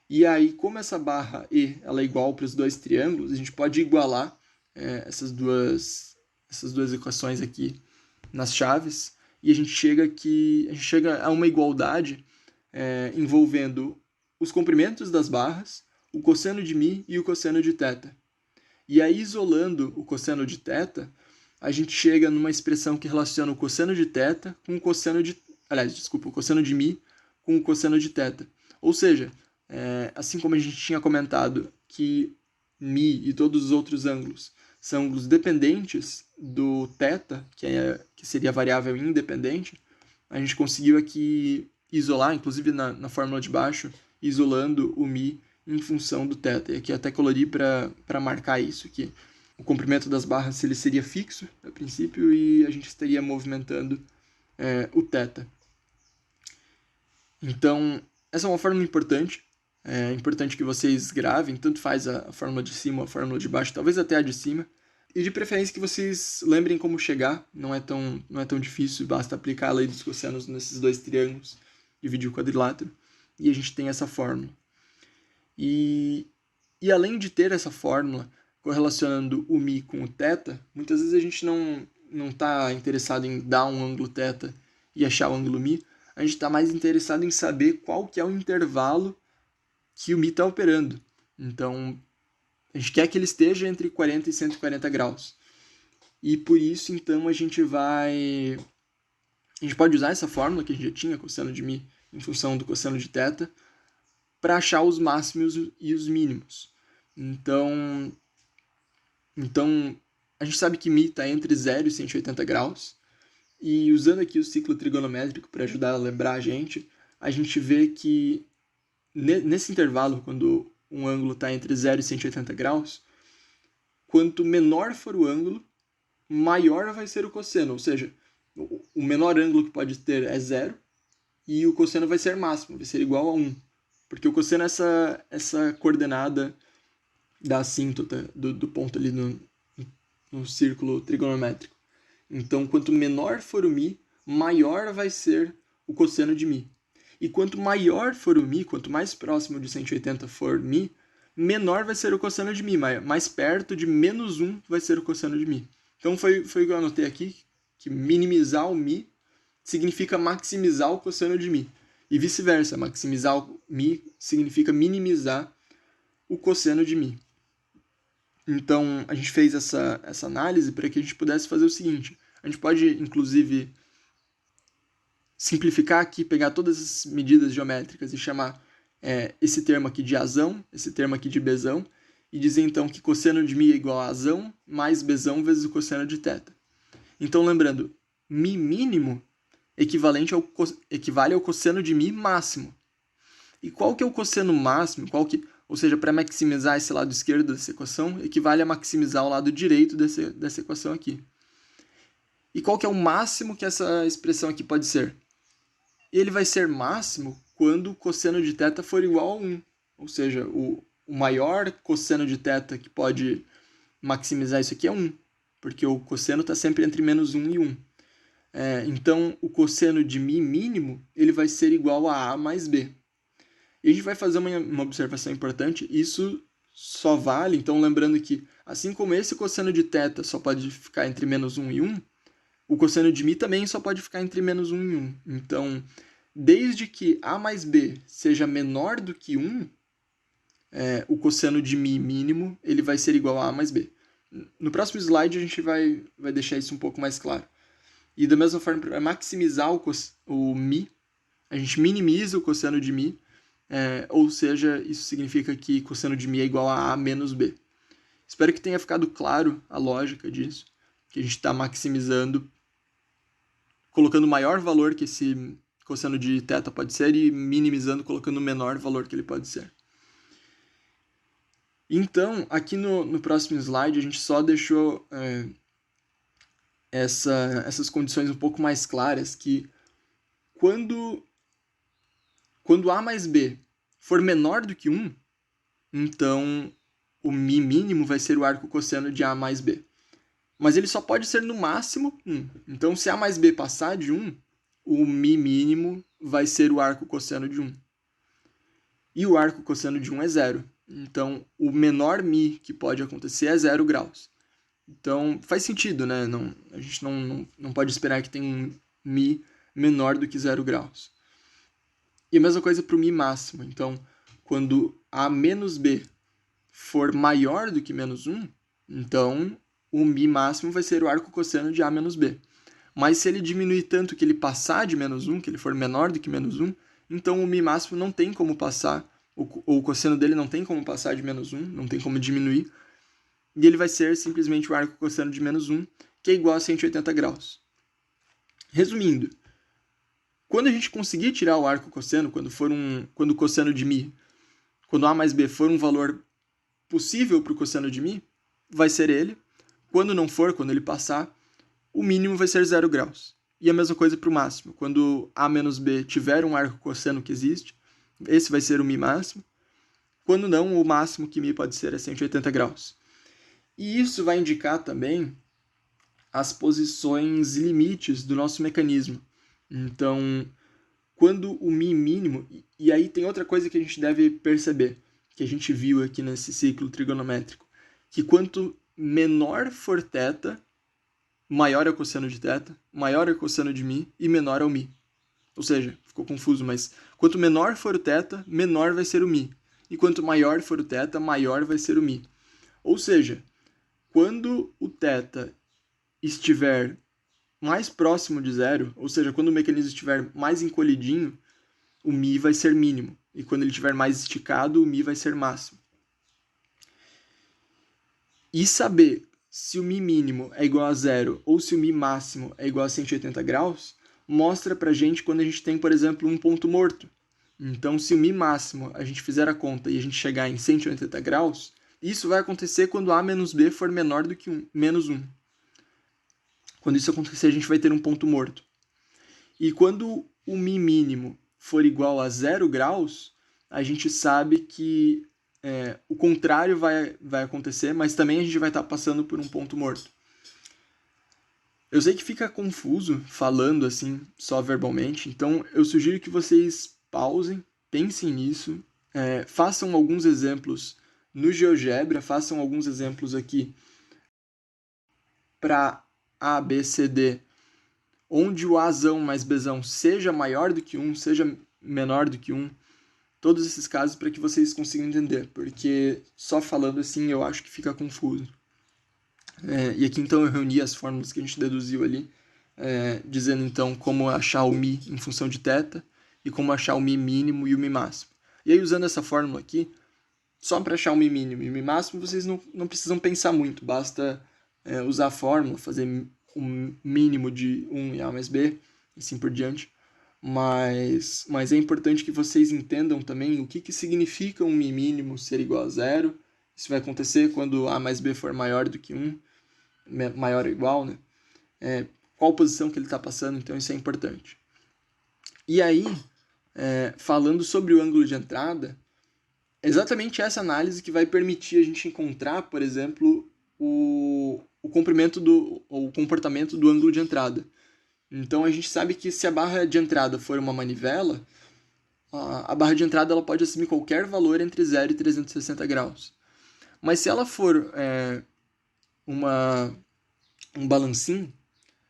E aí, como essa barra E ela é igual para os dois triângulos, a gente pode igualar essas duas equações aqui nas chaves, e a gente chega a uma igualdade envolvendo os comprimentos das barras, o cosseno de μ e o cosseno de θ. E aí, isolando o cosseno de θ, a gente chega numa expressão que relaciona o cosseno de θ com o cosseno de... Aliás, desculpa, o cosseno de μ com o cosseno de θ. Ou seja, assim como a gente tinha comentado que μ e todos os outros ângulos são ângulos dependentes do θ, que seria a variável independente, a gente conseguiu aqui isolar, inclusive na fórmula de baixo, isolando o μ em função do θ. E aqui até colori para marcar isso, que o comprimento das barras ele seria fixo a princípio e a gente estaria movimentando o θ. Então, essa é uma fórmula importante. É importante que vocês gravem, tanto faz a fórmula de cima ou a fórmula de baixo, talvez até a de cima. E de preferência que vocês lembrem como chegar, não é tão difícil, basta aplicar a lei dos cossenos nesses dois triângulos, dividir o quadrilátero, e a gente tem essa fórmula. E além de ter essa fórmula correlacionando o μ com o θ, muitas vezes a gente não está interessado em dar um ângulo θ e achar o ângulo μ, a gente está mais interessado em saber qual que é o intervalo que o μ está operando. Então, a gente quer que ele esteja entre 40 e 140 graus. E por isso, então, a gente pode usar essa fórmula que a gente já tinha, cosseno de μ em função do cosseno de θ, para achar os máximos e os mínimos. Então, a gente sabe que μ está entre 0 e 180 graus. E usando aqui o ciclo trigonométrico para ajudar a lembrar a gente vê que nesse intervalo, quando um ângulo está entre 0 e 180 graus, quanto menor for o ângulo, maior vai ser o cosseno. Ou seja, o menor ângulo que pode ter é 0 e o cosseno vai ser máximo, vai ser igual a 1. Porque o cosseno é essa coordenada da assíntota do ponto ali no círculo trigonométrico. Então, quanto menor for o μ, maior vai ser o cosseno de μ. E quanto maior for o μ, quanto mais próximo de 180 for μ, menor vai ser o cosseno de μ. Mais perto de menos 1 vai ser o cosseno de μ. Então, foi o que eu anotei aqui, que minimizar o μ significa maximizar o cosseno de μ. E vice-versa, maximizar o μ significa minimizar o cosseno de μ. Então, a gente fez essa análise para que a gente pudesse fazer o seguinte. A gente pode, inclusive, simplificar aqui, pegar todas as medidas geométricas e chamar esse termo aqui de azão, esse termo aqui de bezão, e dizer, então, que cosseno de μ é igual a azão mais bezão vezes o cosseno de θ. Então, lembrando, μ mínimo equivale ao cosseno de μ máximo. E qual que é o cosseno máximo? Ou seja, para maximizar esse lado esquerdo dessa equação, equivale a maximizar o lado direito dessa equação aqui. E qual que é o máximo que essa expressão aqui pode ser? Ele vai ser máximo quando o cosseno de θ for igual a 1. Ou seja, o maior cosseno de θ que pode maximizar isso aqui é 1. Porque o cosseno está sempre entre menos 1 e 1. Então, o cosseno de μ mínimo ele vai ser igual a A mais B. E a gente vai fazer uma observação importante. Isso só vale, então lembrando que, assim como esse cosseno de θ só pode ficar entre menos 1 e 1, o cosseno de μ também só pode ficar entre menos 1 e 1. Então, desde que A mais B seja menor do que 1, o cosseno de μ mínimo ele vai ser igual a A mais B. No próximo slide a gente vai deixar isso um pouco mais claro. E da mesma forma, para maximizar o μ, a gente minimiza o cosseno de μ, ou seja, isso significa que cosseno de μ é igual a A menos B. Espero que tenha ficado claro a lógica disso, que a gente está maximizando, colocando o maior valor que esse cosseno de θ pode ser e minimizando, colocando o menor valor que ele pode ser. Então, aqui no próximo slide, a gente só deixou essas condições um pouco mais claras, que quando A mais B for menor do que 1, então o μ mínimo vai ser o arco cosseno de A mais B. Mas ele só pode ser no máximo 1. Então, se A mais B passar de 1, o μ mínimo vai ser o arco cosseno de 1. E o arco cosseno de 1 é 0. Então, o menor μ que pode acontecer é 0 graus. Então, faz sentido, né? A gente não pode esperar que tenha um μ menor do que 0 graus. E a mesma coisa para o μ máximo. Então, quando A menos B for maior do que menos 1, então o mi máximo vai ser o arco cosseno de A menos B. Mas se ele diminuir tanto que ele passar de menos 1, que ele for menor do que menos 1, então o mi máximo não tem como passar, ou o cosseno dele não tem como passar de menos 1, não tem como diminuir, e ele vai ser simplesmente o arco cosseno de menos 1, que é igual a 180 graus. Resumindo, quando a gente conseguir tirar o arco cosseno, quando o cosseno de mi, quando A mais B for um valor possível para o cosseno de mi, vai ser ele. Quando não for, quando ele passar, o mínimo vai ser 0 graus. E a mesma coisa para o máximo. Quando A menos B tiver um arco cosseno que existe, esse vai ser o mi máximo. Quando não, o máximo que mi pode ser é 180 graus. E isso vai indicar também as posições limites do nosso mecanismo. Então, quando o mi mínimo... E aí tem outra coisa que a gente deve perceber, que a gente viu aqui nesse ciclo trigonométrico, que quanto menor for θ, maior é o cosseno de θ, maior é o cosseno de mi e menor é o mi. Ou seja, ficou confuso, mas quanto menor for o θ, menor vai ser o mi. E quanto maior for o θ, maior vai ser o mi. Ou seja, quando o θ estiver mais próximo de zero, ou seja, quando o mecanismo estiver mais encolhidinho, o mi vai ser mínimo. E quando ele estiver mais esticado, o mi vai ser máximo. E saber se o mi mínimo é igual a zero ou se o mi máximo é igual a 180 graus, mostra pra gente quando a gente tem, por exemplo, um ponto morto. Então, se o mi máximo a gente fizer a conta e a gente chegar em 180 graus, isso vai acontecer quando A menos B for menor do que menos 1. Quando isso acontecer, a gente vai ter um ponto morto. E quando o mi mínimo for igual a 0 graus, a gente sabe que o contrário vai acontecer, mas também a gente vai estar passando por um ponto morto. Eu sei que fica confuso falando assim, só verbalmente, então eu sugiro que vocês pausem, pensem nisso, façam alguns exemplos no GeoGebra, façam alguns exemplos aqui para A, B, C, D, onde o Azão mais Bzão seja maior do que 1, seja menor do que 1, todos esses casos para que vocês consigam entender, porque só falando assim eu acho que fica confuso. E aqui então eu reuni as fórmulas que a gente deduziu ali, dizendo então como achar o mi em função de θ e como achar o mi mínimo e o mi máximo. E aí usando essa fórmula aqui, só para achar o mi mínimo e o mi máximo vocês não precisam pensar muito, basta usar a fórmula, fazer um mínimo de 1 e A mais B, e assim por diante. Mas é importante que vocês entendam também o que significa um mi mínimo ser igual a zero. Isso vai acontecer quando A mais B for maior do que 1, maior ou igual, né? Qual posição que ele está passando, então isso é importante. E aí, falando sobre o ângulo de entrada, é exatamente essa análise que vai permitir a gente encontrar, por exemplo, o comprimento ou o comportamento do ângulo de entrada. Então a gente sabe que se a barra de entrada for uma manivela, a barra de entrada ela pode assumir qualquer valor entre 0 e 360 graus. Mas se ela for um balancim,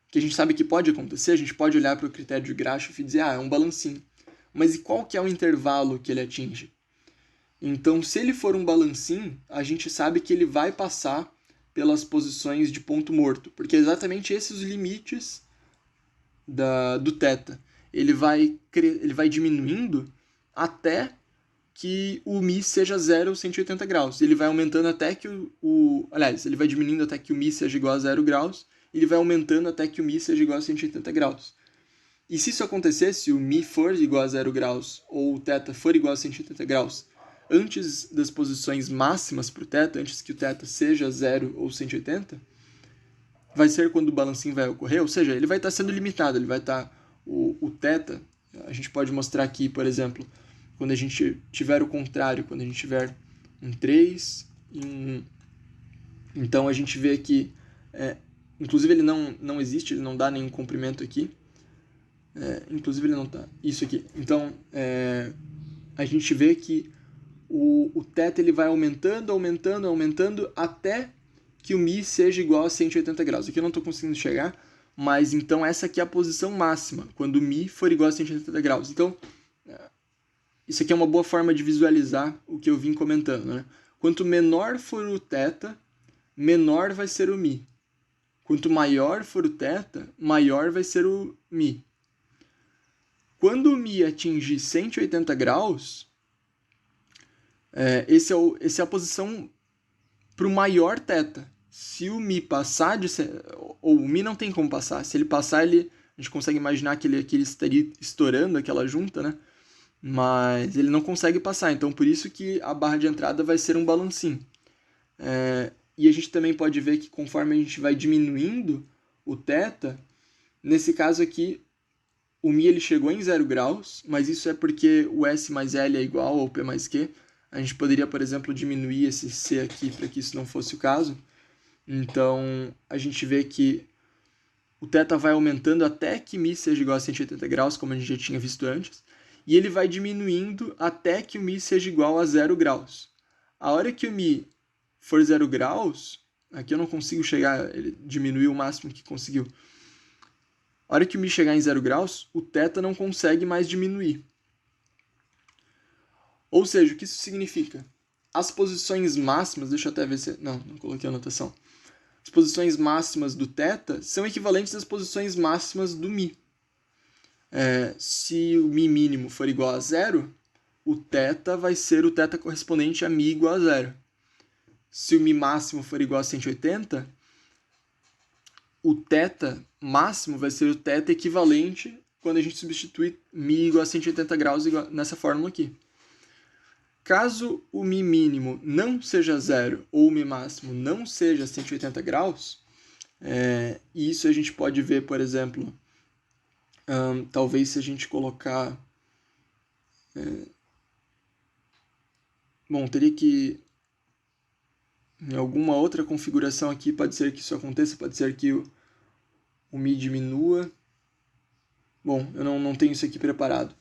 que a gente sabe que pode acontecer, a gente pode olhar para o critério de Grashof e dizer, é um balancim. Mas e qual que é o intervalo que ele atinge? Então, se ele for um balancim, a gente sabe que ele vai passar pelas posições de ponto morto, porque é exatamente esses os limites do θ. Ele vai diminuindo até que o mi seja 0 ou 180 graus. Ele vai aumentando até que aliás, ele vai diminuindo até que o mi seja igual a 0 graus, e ele vai aumentando até que o mi seja igual a 180 graus. E se isso acontecer, se o mi for igual a 0 graus ou o θ for igual a 180 graus, antes das posições máximas para o θ, antes que o θ seja 0 ou 180, vai ser quando o balancinho vai ocorrer, ou seja, ele vai estar sendo limitado, ele vai estar... O θ, a gente pode mostrar aqui, por exemplo, quando a gente tiver o contrário, quando a gente tiver um 3 e um 1. Então a gente vê que, inclusive ele não existe, ele não dá nenhum comprimento aqui. Inclusive ele não tá. Isso aqui. Então a gente vê que o θ ele vai aumentando, aumentando, aumentando até que o mi seja igual a 180 graus. Aqui eu não estou conseguindo chegar, mas então essa aqui é a posição máxima, quando o mi for igual a 180 graus. Então, isso aqui é uma boa forma de visualizar o que eu vim comentando, né? Quanto menor for o θ, menor vai ser o mi. Quanto maior for o θ, maior vai ser o μ. Quando o μ atingir 180 graus, essa é a posição para o maior θ. Se o μ passar de... Ou o μ não tem como passar. Se ele passar, a gente consegue imaginar que ele estaria estourando aquela junta, né? Mas ele não consegue passar. Então, por isso que a barra de entrada vai ser um balancinho. E a gente também pode ver que conforme a gente vai diminuindo o θ, nesse caso aqui, o μ ele chegou em 0 graus, mas isso é porque o S mais L é igual ao P mais Q. A gente poderia, por exemplo, diminuir esse C aqui para que isso não fosse o caso. Então, a gente vê que o θ vai aumentando até que μ seja igual a 180 graus, como a gente já tinha visto antes. E ele vai diminuindo até que o μ seja igual a 0 graus. A hora que o μ for 0 graus, aqui eu não consigo chegar, ele diminuiu o máximo que conseguiu. A hora que o μ chegar em 0 graus, o θ não consegue mais diminuir. Ou seja, o que isso significa? As posições máximas, deixa eu até ver se... Não coloquei a anotação. As posições máximas do θ são equivalentes às posições máximas do μ. Se o μ mínimo for igual a 0, o θ vai ser o θ correspondente a μ igual a 0. Se o μ máximo for igual a 180, o θ máximo vai ser o θ equivalente quando a gente substitui μ igual a 180 graus nessa fórmula aqui. Caso o μ mínimo não seja 0 ou o μ máximo não seja 180 graus, e isso a gente pode ver, por exemplo, talvez se a gente colocar... Bom, teria que... Em alguma outra configuração aqui pode ser que isso aconteça, pode ser que o μ diminua. Bom, eu não tenho isso aqui preparado.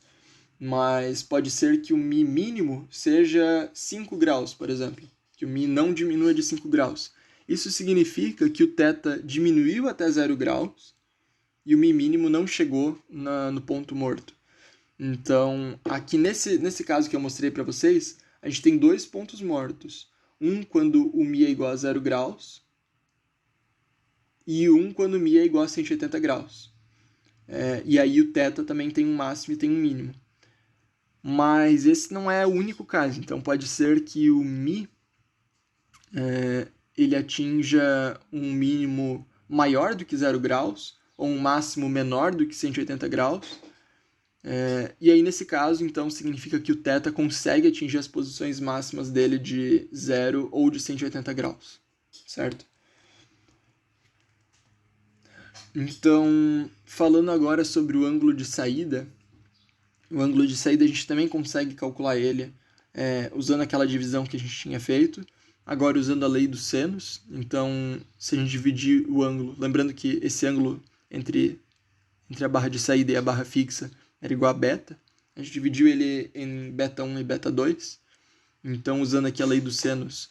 Mas pode ser que o μ mínimo seja 5 graus, por exemplo. Que o μ não diminua de 5 graus. Isso significa que o θ diminuiu até 0 graus e o μ mínimo não chegou no ponto morto. Então, aqui nesse caso que eu mostrei para vocês, a gente tem dois pontos mortos. Um quando o μ é igual a 0 graus e um quando o μ é igual a 180 graus. E aí o θ também tem um máximo e tem um mínimo. Mas esse não é o único caso. Então pode ser que o μ ele atinja um mínimo maior do que 0 graus ou um máximo menor do que 180 graus. E aí, nesse caso, então, significa que o θ consegue atingir as posições máximas dele de 0 ou de 180 graus, certo? Então, falando agora sobre o ângulo de saída, a gente também consegue calcular ele usando aquela divisão que a gente tinha feito, agora usando a lei dos senos. Então, se a gente dividir o ângulo, lembrando que esse ângulo entre a barra de saída e a barra fixa era igual a beta, a gente dividiu ele em beta 1 e beta 2. Então, usando aqui a lei dos senos,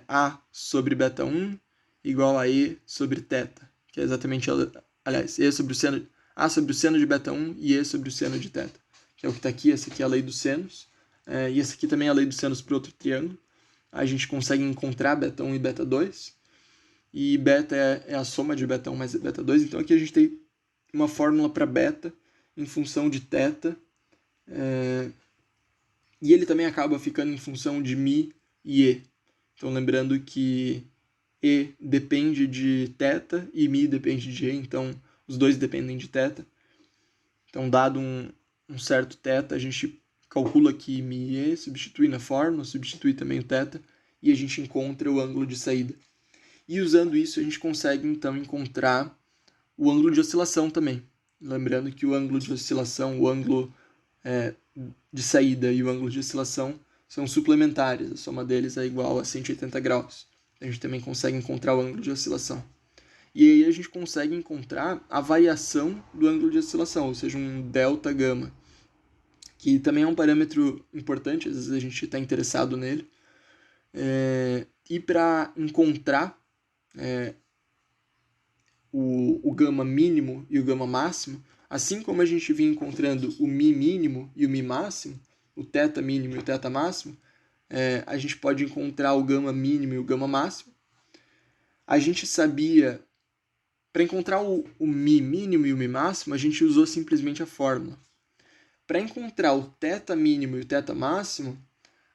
A sobre beta 1 igual a E sobre θ, que é exatamente, aliás, A sobre o seno de beta 1 e E sobre o seno de θ, que é o que está aqui. Essa aqui é a lei dos senos, e essa aqui também é a lei dos senos para outro triângulo. A gente consegue encontrar beta 1 e beta 2, e beta é a soma de beta 1 mais beta 2, então aqui a gente tem uma fórmula para beta em função de θ, e ele também acaba ficando em função de μ e E. Então, lembrando que E depende de θ e μ depende de E, então os dois dependem de θ. Então, dado um certo θ, a gente calcula aqui μ e E, substitui na fórmula, substitui também o θ, e a gente encontra o ângulo de saída. E usando isso, a gente consegue, então, encontrar o ângulo de oscilação também. Lembrando que o ângulo de oscilação, o ângulo de saída e o ângulo de oscilação são suplementares, a soma deles é igual a 180 graus. A gente também consegue encontrar o ângulo de oscilação. E aí a gente consegue encontrar a variação do ângulo de oscilação, ou seja, um delta gama, que também é um parâmetro importante, às vezes a gente está interessado nele. E para encontrar o gama mínimo e o gama máximo, assim como a gente vinha encontrando o μ mínimo e o μ máximo, o θ mínimo e o θ máximo, a gente pode encontrar o gama mínimo e o gama máximo. A gente sabia Para encontrar o mi mínimo e o mi máximo, a gente usou simplesmente a fórmula. Para encontrar o θ mínimo e o θ máximo,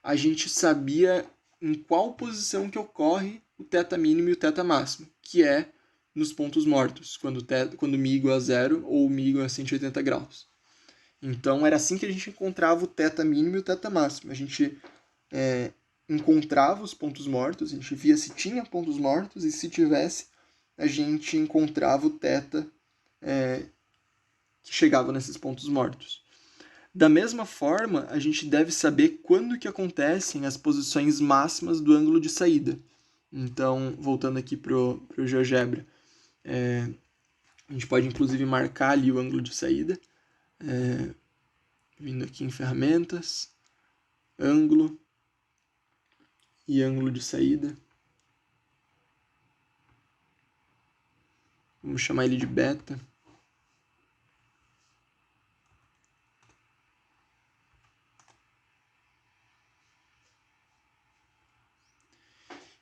a gente sabia em qual posição que ocorre o θ mínimo e o θ máximo, que é nos pontos mortos, quando mi igual a zero ou mi igual a 180 graus. Então, era assim que a gente encontrava o θ mínimo e o θ máximo. A gente encontrava os pontos mortos, a gente via se tinha pontos mortos, e se tivesse, a gente encontrava o θ que chegava nesses pontos mortos. Da mesma forma, a gente deve saber quando que acontecem as posições máximas do ângulo de saída. Então, voltando aqui para o GeoGebra, a gente pode inclusive marcar ali o ângulo de saída, vindo aqui em ferramentas, ângulo e ângulo de saída. Vamos chamar ele de beta.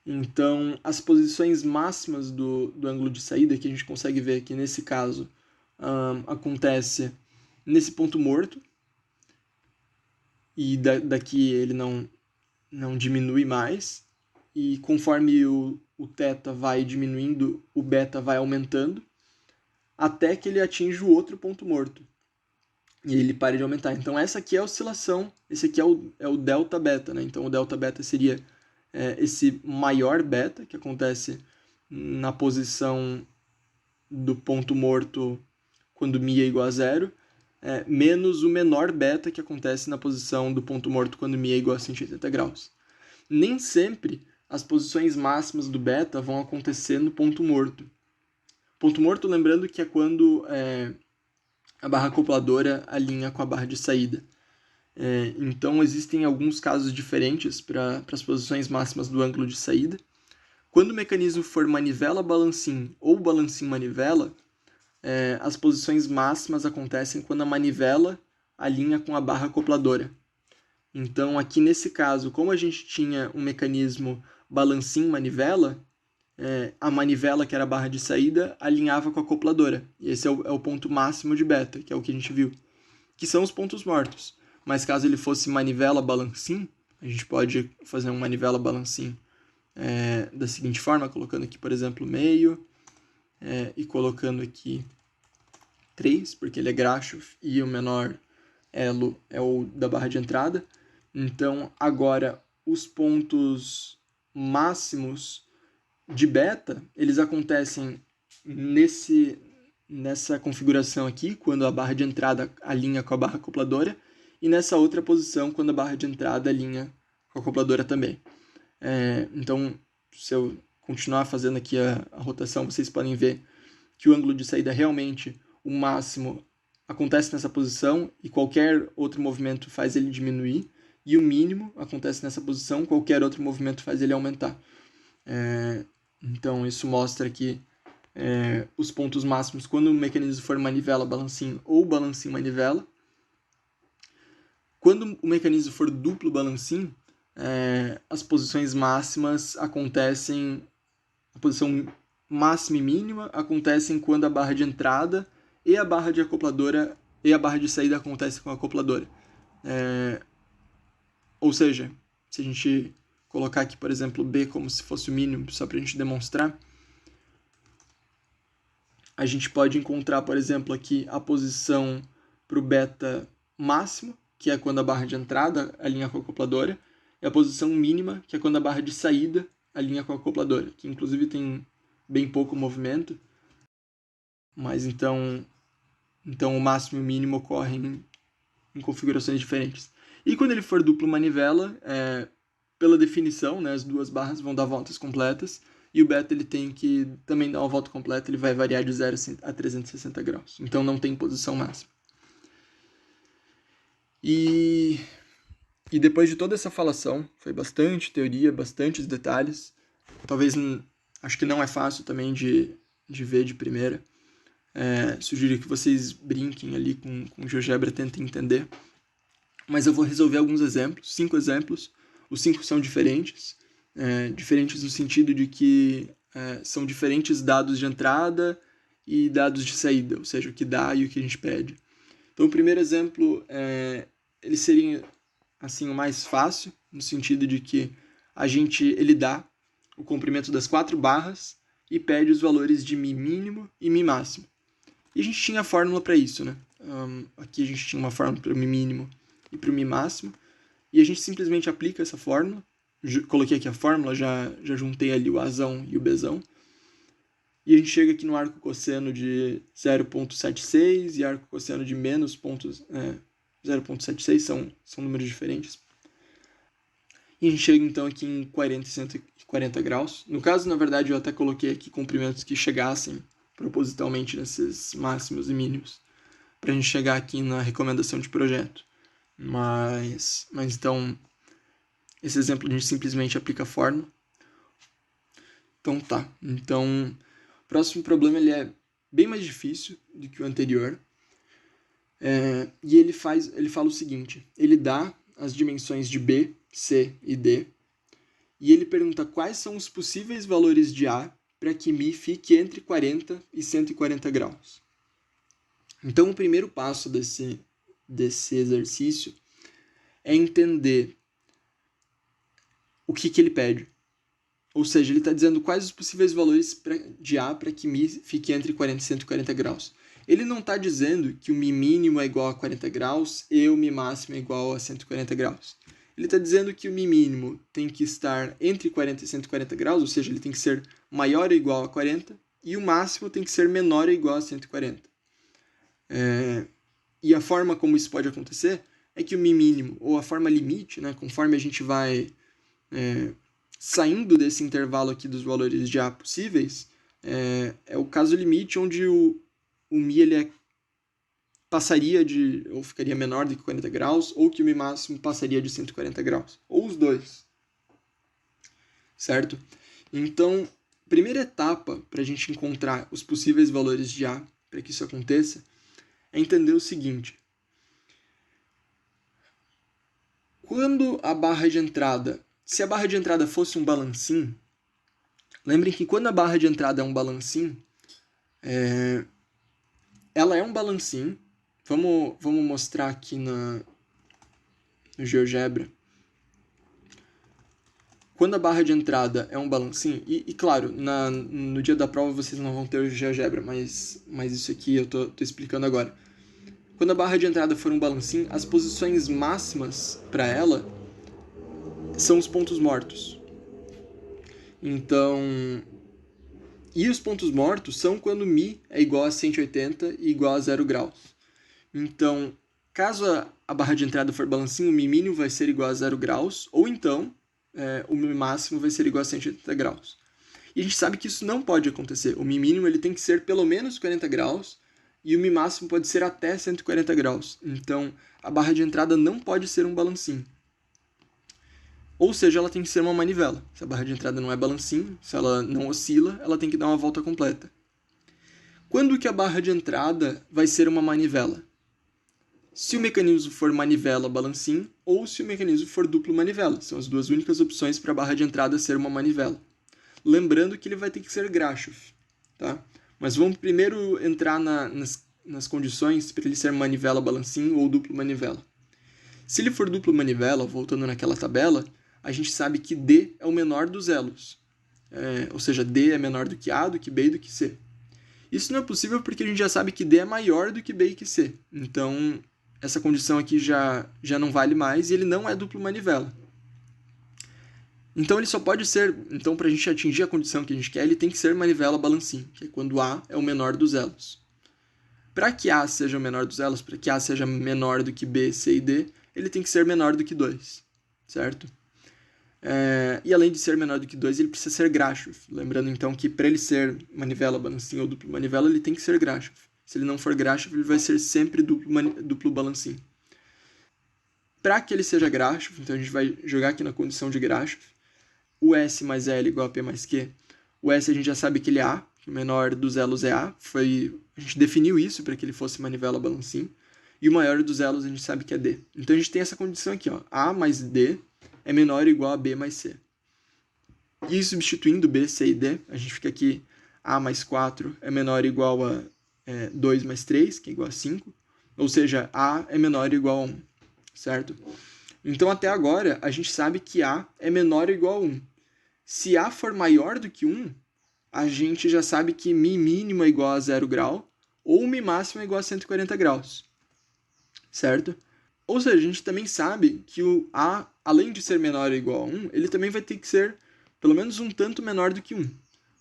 Então, as posições máximas do ângulo de saída, que a gente consegue ver que nesse caso acontece nesse ponto morto, e daqui ele não diminui mais, e conforme o θ vai diminuindo, o beta vai aumentando, até que ele atinge o outro ponto morto, e ele para de aumentar. Então essa aqui é a oscilação, esse aqui é o delta beta, né? Então o delta beta seria esse maior beta, que acontece na posição do ponto morto quando mi é igual a zero, menos o menor beta, que acontece na posição do ponto morto quando mi é igual a 180 graus. Nem sempre as posições máximas do beta vão acontecer no ponto morto. Ponto morto, lembrando que é quando a barra acopladora alinha com a barra de saída. Então, existem alguns casos diferentes para as posições máximas do ângulo de saída. Quando o mecanismo for manivela-balancim ou balancim-manivela, as posições máximas acontecem quando a manivela alinha com a barra acopladora. Então, aqui nesse caso, como a gente tinha um mecanismo balancim-manivela, a manivela, que era a barra de saída, alinhava com a acopladora. E esse é o ponto máximo de beta, que é o que a gente viu, que são os pontos mortos. Mas caso ele fosse manivela-balancim, a gente pode fazer um manivela-balancim da seguinte forma, colocando aqui, por exemplo, meio, e colocando aqui 3, porque ele é graxo e o menor elo é o da barra de entrada. Então, agora, os pontos máximos de beta, eles acontecem nessa configuração aqui, quando a barra de entrada alinha com a barra acopladora, e nessa outra posição, quando a barra de entrada alinha com a acopladora também. Então, se eu continuar fazendo aqui a rotação, vocês podem ver que o ângulo de saída realmente, o máximo, acontece nessa posição, e qualquer outro movimento faz ele diminuir, e o mínimo acontece nessa posição, qualquer outro movimento faz ele aumentar. Então, isso mostra que os pontos máximos, quando o mecanismo for manivela-balancim ou balancim-manivela. Quando o mecanismo for duplo balancim, as posições máximas acontecem, a posição máxima e mínima acontecem quando a barra de entrada e a barra de acopladora e a barra de saída acontecem com a acopladora. Ou seja, se a gente colocar aqui, por exemplo, B como se fosse o mínimo, só para a gente demonstrar, a gente pode encontrar, por exemplo, aqui a posição para o beta máximo, que é quando a barra de entrada alinha com a acopladora, e a posição mínima, que é quando a barra de saída alinha com a acopladora, que inclusive tem bem pouco movimento, mas então o máximo e o mínimo ocorrem em configurações diferentes. E quando ele for duplo manivela, pela definição, né, as duas barras vão dar voltas completas, e o beta ele tem que também dar uma volta completa, ele vai variar de 0 a 360 graus. Então não tem posição máxima. E depois de toda essa falação, foi bastante teoria, bastantes detalhes. Talvez, acho que não é fácil também de ver de primeira. Sugiro que vocês brinquem ali com o GeoGebra, tentem entender. Mas eu vou resolver alguns exemplos, 5 exemplos. Os 5 são diferentes. Diferentes no sentido de que são diferentes dados de entrada e dados de saída, ou seja, o que dá e o que a gente pede. Então, o primeiro exemplo, ele seria assim, o mais fácil, no sentido de que ele dá o comprimento das 4 barras e pede os valores de Mi mínimo e Mi máximo. E a gente tinha a fórmula para isso, né? Aqui a gente tinha uma fórmula para o Mi mínimo e para o Mi máximo, e a gente simplesmente aplica essa fórmula. Coloquei aqui a fórmula, já juntei ali o Azão e o Bzão. E a gente chega aqui no arco cosseno de 0,76 e arco cosseno de menos 0,76, são números diferentes. E a gente chega então aqui em 40 e 140 graus. No caso, na verdade, eu até coloquei aqui comprimentos que chegassem propositalmente nesses máximos e mínimos, para a gente chegar aqui na recomendação de projeto. Mas então, esse exemplo a gente simplesmente aplica a fórmula. Então tá. Então, o próximo problema ele é bem mais difícil do que o anterior. E ele fala o seguinte: ele dá as dimensões de B, C e D, e ele pergunta quais são os possíveis valores de A para que Mi fique entre 40 e 140 graus. Então, o primeiro passo desse exercício é entender o que ele pede. Ou seja, ele está dizendo quais os possíveis valores de A para que Mi fique entre 40 e 140 graus. Ele não está dizendo que o Mi mínimo é igual a 40 graus e o Mi máximo é igual a 140 graus. Ele está dizendo que o Mi mínimo tem que estar entre 40 e 140 graus, ou seja, ele tem que ser maior ou igual a 40, e o máximo tem que ser menor ou igual a 140. E a forma como isso pode acontecer é que o Mi mínimo, ou a forma limite, né, conforme a gente vai saindo desse intervalo aqui dos valores de A possíveis, é o caso limite onde o Mi ele passaria ou ficaria menor do que 40 graus, ou que o Mi máximo passaria de 140 graus, ou os dois, certo? Então, a primeira etapa para a gente encontrar os possíveis valores de A para que isso aconteça é entender o seguinte: quando a barra de entrada, se a barra de entrada fosse um balancim, lembrem que quando a barra de entrada é um balancim, ela é um balancim. Vamos mostrar aqui no GeoGebra. Quando a barra de entrada é um balancim, e claro, no dia da prova vocês não vão ter o GeoGebra, mas isso aqui eu tô explicando agora. Quando a barra de entrada for um balancim, as posições máximas para ela são os pontos mortos. Então, e os pontos mortos são quando Mi é igual a 180 e igual a 0 graus. Então, caso a barra de entrada for balancim, o Mi mínimo vai ser igual a 0 graus, ou então o Mi máximo vai ser igual a 180 graus. E a gente sabe que isso não pode acontecer. O Mi mínimo ele tem que ser pelo menos 40 graus, e o Mi máximo pode ser até 140 graus. Então, a barra de entrada não pode ser um balancim. Ou seja, ela tem que ser uma manivela. Se a barra de entrada não é balancim, se ela não oscila, ela tem que dar uma volta completa. Quando que a barra de entrada vai ser uma manivela? Se o mecanismo for manivela balancim ou se o mecanismo for duplo manivela. São as duas únicas opções para a barra de entrada ser uma manivela. Lembrando que ele vai ter que ser Grashof, tá? Mas vamos primeiro entrar nas condições para ele ser manivela balancim ou duplo manivela. Se ele for duplo manivela, voltando naquela tabela, a gente sabe que D é o menor dos elos. Ou seja, D é menor do que A, do que B e do que C. Isso não é possível porque a gente já sabe que D é maior do que B e que C. Então, essa condição aqui já não vale mais e ele não é duplo manivela. Então, ele só pode ser... Então, para a gente atingir a condição que a gente quer, ele tem que ser manivela balancim, que é quando A é o menor dos elos. Para que A seja o menor dos elos, para que A seja menor do que B, C e D, ele tem que ser menor do que 2, certo? E além de ser menor do que 2, ele precisa ser Grashof. Lembrando então que para ele ser manivela balancim ou duplo manivela, ele tem que ser Grashof. Se ele não for Grashof, ele vai ser sempre duplo balancim. Para que ele seja Grashof, então a gente vai jogar aqui na condição de Grashof. O S mais L igual a P mais Q. O S a gente já sabe que ele é A, que o menor dos elos é A. A gente definiu isso para que ele fosse manivela balancim. E o maior dos elos a gente sabe que é D. Então a gente tem essa condição aqui, ó. A mais D é menor ou igual a B mais C. E substituindo B, C e D, a gente fica aqui A mais 4 é menor ou igual a 2 mais 3, que é igual a 5. Ou seja, A é menor ou igual a 1, certo? Então, até agora, a gente sabe que A é menor ou igual a 1. Se A for maior do que 1, a gente já sabe que μ mínimo é igual a 0 grau, ou μ máximo é igual a 140 graus, certo? Ou seja, a gente também sabe que o A, além de ser menor ou igual a 1, ele também vai ter que ser pelo menos um tanto menor do que 1.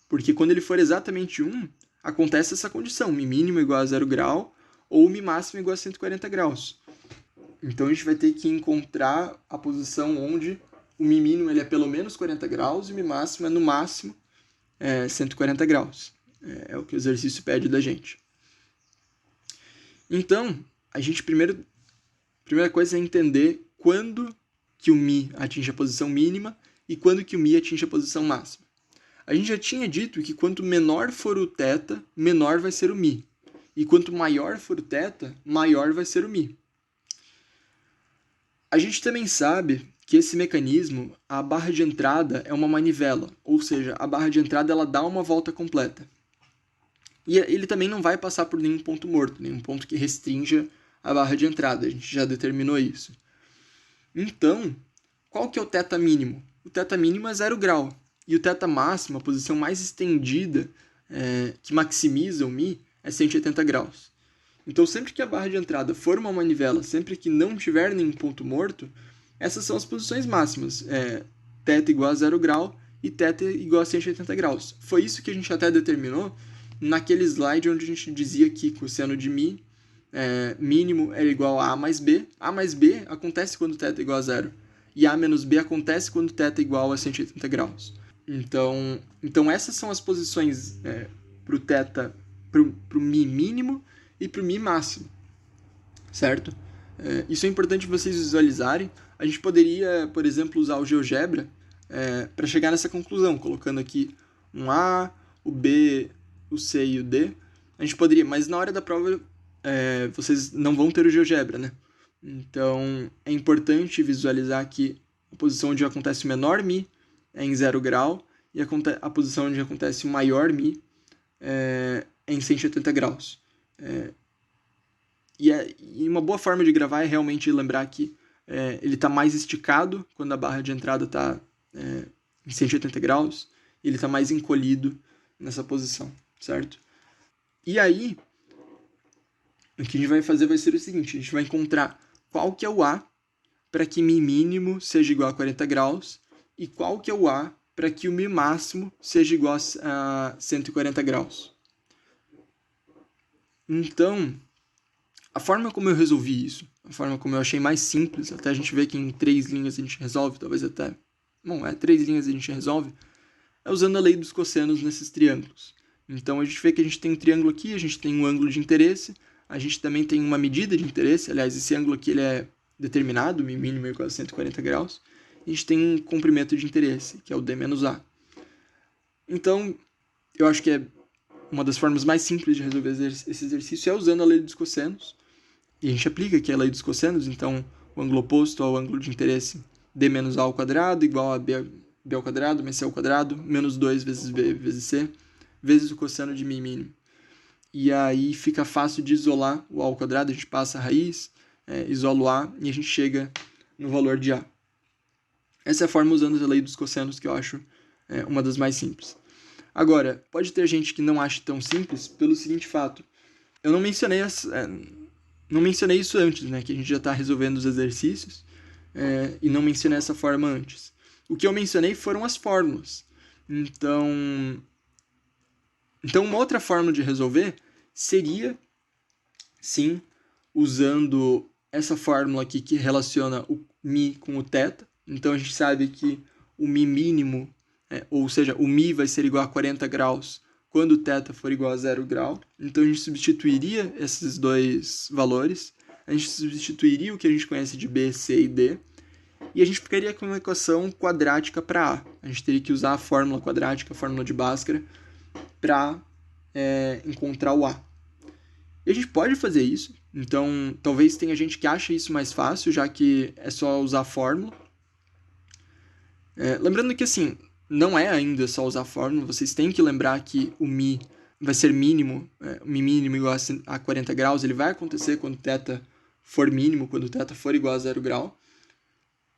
Porque quando ele for exatamente 1, acontece essa condição, μ mínimo é igual a 0 grau, ou μ máximo é igual a 140 graus. Então a gente vai ter que encontrar a posição onde o μ mínimo ele é pelo menos 40 graus e o μ máximo é no máximo 140 graus. É o que o exercício pede da gente. Então, a gente primeira coisa é entender quando que o μ atinge a posição mínima e quando que o μ atinge a posição máxima. A gente já tinha dito que quanto menor for o θ, menor vai ser o μ. E quanto maior for o θ, maior vai ser o μ. A gente também sabe que esse mecanismo, a barra de entrada é uma manivela, ou seja, a barra de entrada ela dá uma volta completa. E ele também não vai passar por nenhum ponto morto, nenhum ponto que restrinja a barra de entrada, a gente já determinou isso. Então, qual que é o θ mínimo? O θ mínimo é 0 grau, e o θ máximo, a posição mais estendida, que maximiza o μ, é 180 graus. Então, sempre que a barra de entrada for uma manivela, sempre que não tiver nenhum ponto morto, essas são as posições máximas. θ igual a 0 grau e θ igual a 180 graus. Foi isso que a gente até determinou naquele slide onde a gente dizia que cosseno de μ mínimo era igual a mais B. A mais B acontece quando θ é igual a 0. E A menos B acontece quando θ é igual a 180 graus. Então essas são as posições pro μ mínimo e pro μ máximo, certo? Isso é importante vocês visualizarem. A gente poderia, por exemplo, usar o GeoGebra para chegar nessa conclusão, colocando aqui um A, o B, o C e o D. A gente poderia, mas na hora da prova vocês não vão ter o GeoGebra, né? Então é importante visualizar que a posição onde acontece o menor μ é em 0 grau e a posição onde acontece o maior μ é em 180 graus. E uma boa forma de gravar é realmente lembrar que ele está mais esticado quando a barra de entrada está em 180 graus e ele está mais encolhido nessa posição, certo? E aí, o que a gente vai fazer vai ser o seguinte, a gente vai encontrar qual que é o A para que μ mínimo seja igual a 40 graus e qual que é o A para que o μ máximo seja igual a 140 graus. Então, a forma como eu resolvi isso, a forma como eu achei mais simples, até a gente ver que em 3 linhas a gente resolve, talvez até... 3 linhas a gente resolve, é usando a lei dos cossenos nesses triângulos. Então, a gente vê que a gente tem um triângulo aqui, a gente tem um ângulo de interesse, a gente também tem uma medida de interesse, aliás, esse ângulo aqui ele é determinado, μ mínimo é igual a 140 graus, e a gente tem um comprimento de interesse, que é o D menos A. Então, eu acho que uma das formas mais simples de resolver esse exercício é usando a lei dos cossenos. E a gente aplica aqui a lei dos cossenos, então o ângulo oposto ao ângulo de interesse D menos A ao quadrado igual a B ao quadrado mais C ao quadrado, menos 2 vezes B vezes C, vezes o cosseno de μ mínimo. E aí fica fácil de isolar o A ao quadrado, a gente passa a raiz, isola o A e a gente chega no valor de A. Essa é a forma usando a lei dos cossenos que eu acho uma das mais simples. Agora, pode ter gente que não ache tão simples pelo seguinte fato. Eu não mencionei isso antes, né? Que a gente já está resolvendo os exercícios e não mencionei essa forma antes. O que eu mencionei foram as fórmulas. Então uma outra forma de resolver seria, sim, usando essa fórmula aqui que relaciona o μ com o θ. Então a gente sabe que o μ mínimo, ou seja, o μ vai ser igual a 40 graus quando o θ for igual a 0 grau. Então a gente substituiria esses dois valores, a gente substituiria o que a gente conhece de B, C e D, e a gente ficaria com uma equação quadrática para A. A gente teria que usar a fórmula quadrática, a fórmula de Bhaskara, para encontrar o A. E a gente pode fazer isso, então talvez tenha gente que acha isso mais fácil, já que é só usar a fórmula. Lembrando que, assim, não é ainda só usar a fórmula, vocês têm que lembrar que o Mi vai ser mínimo, o Mi mínimo igual a 40 graus, ele vai acontecer quando o θ for mínimo, quando o θ for igual a 0 grau,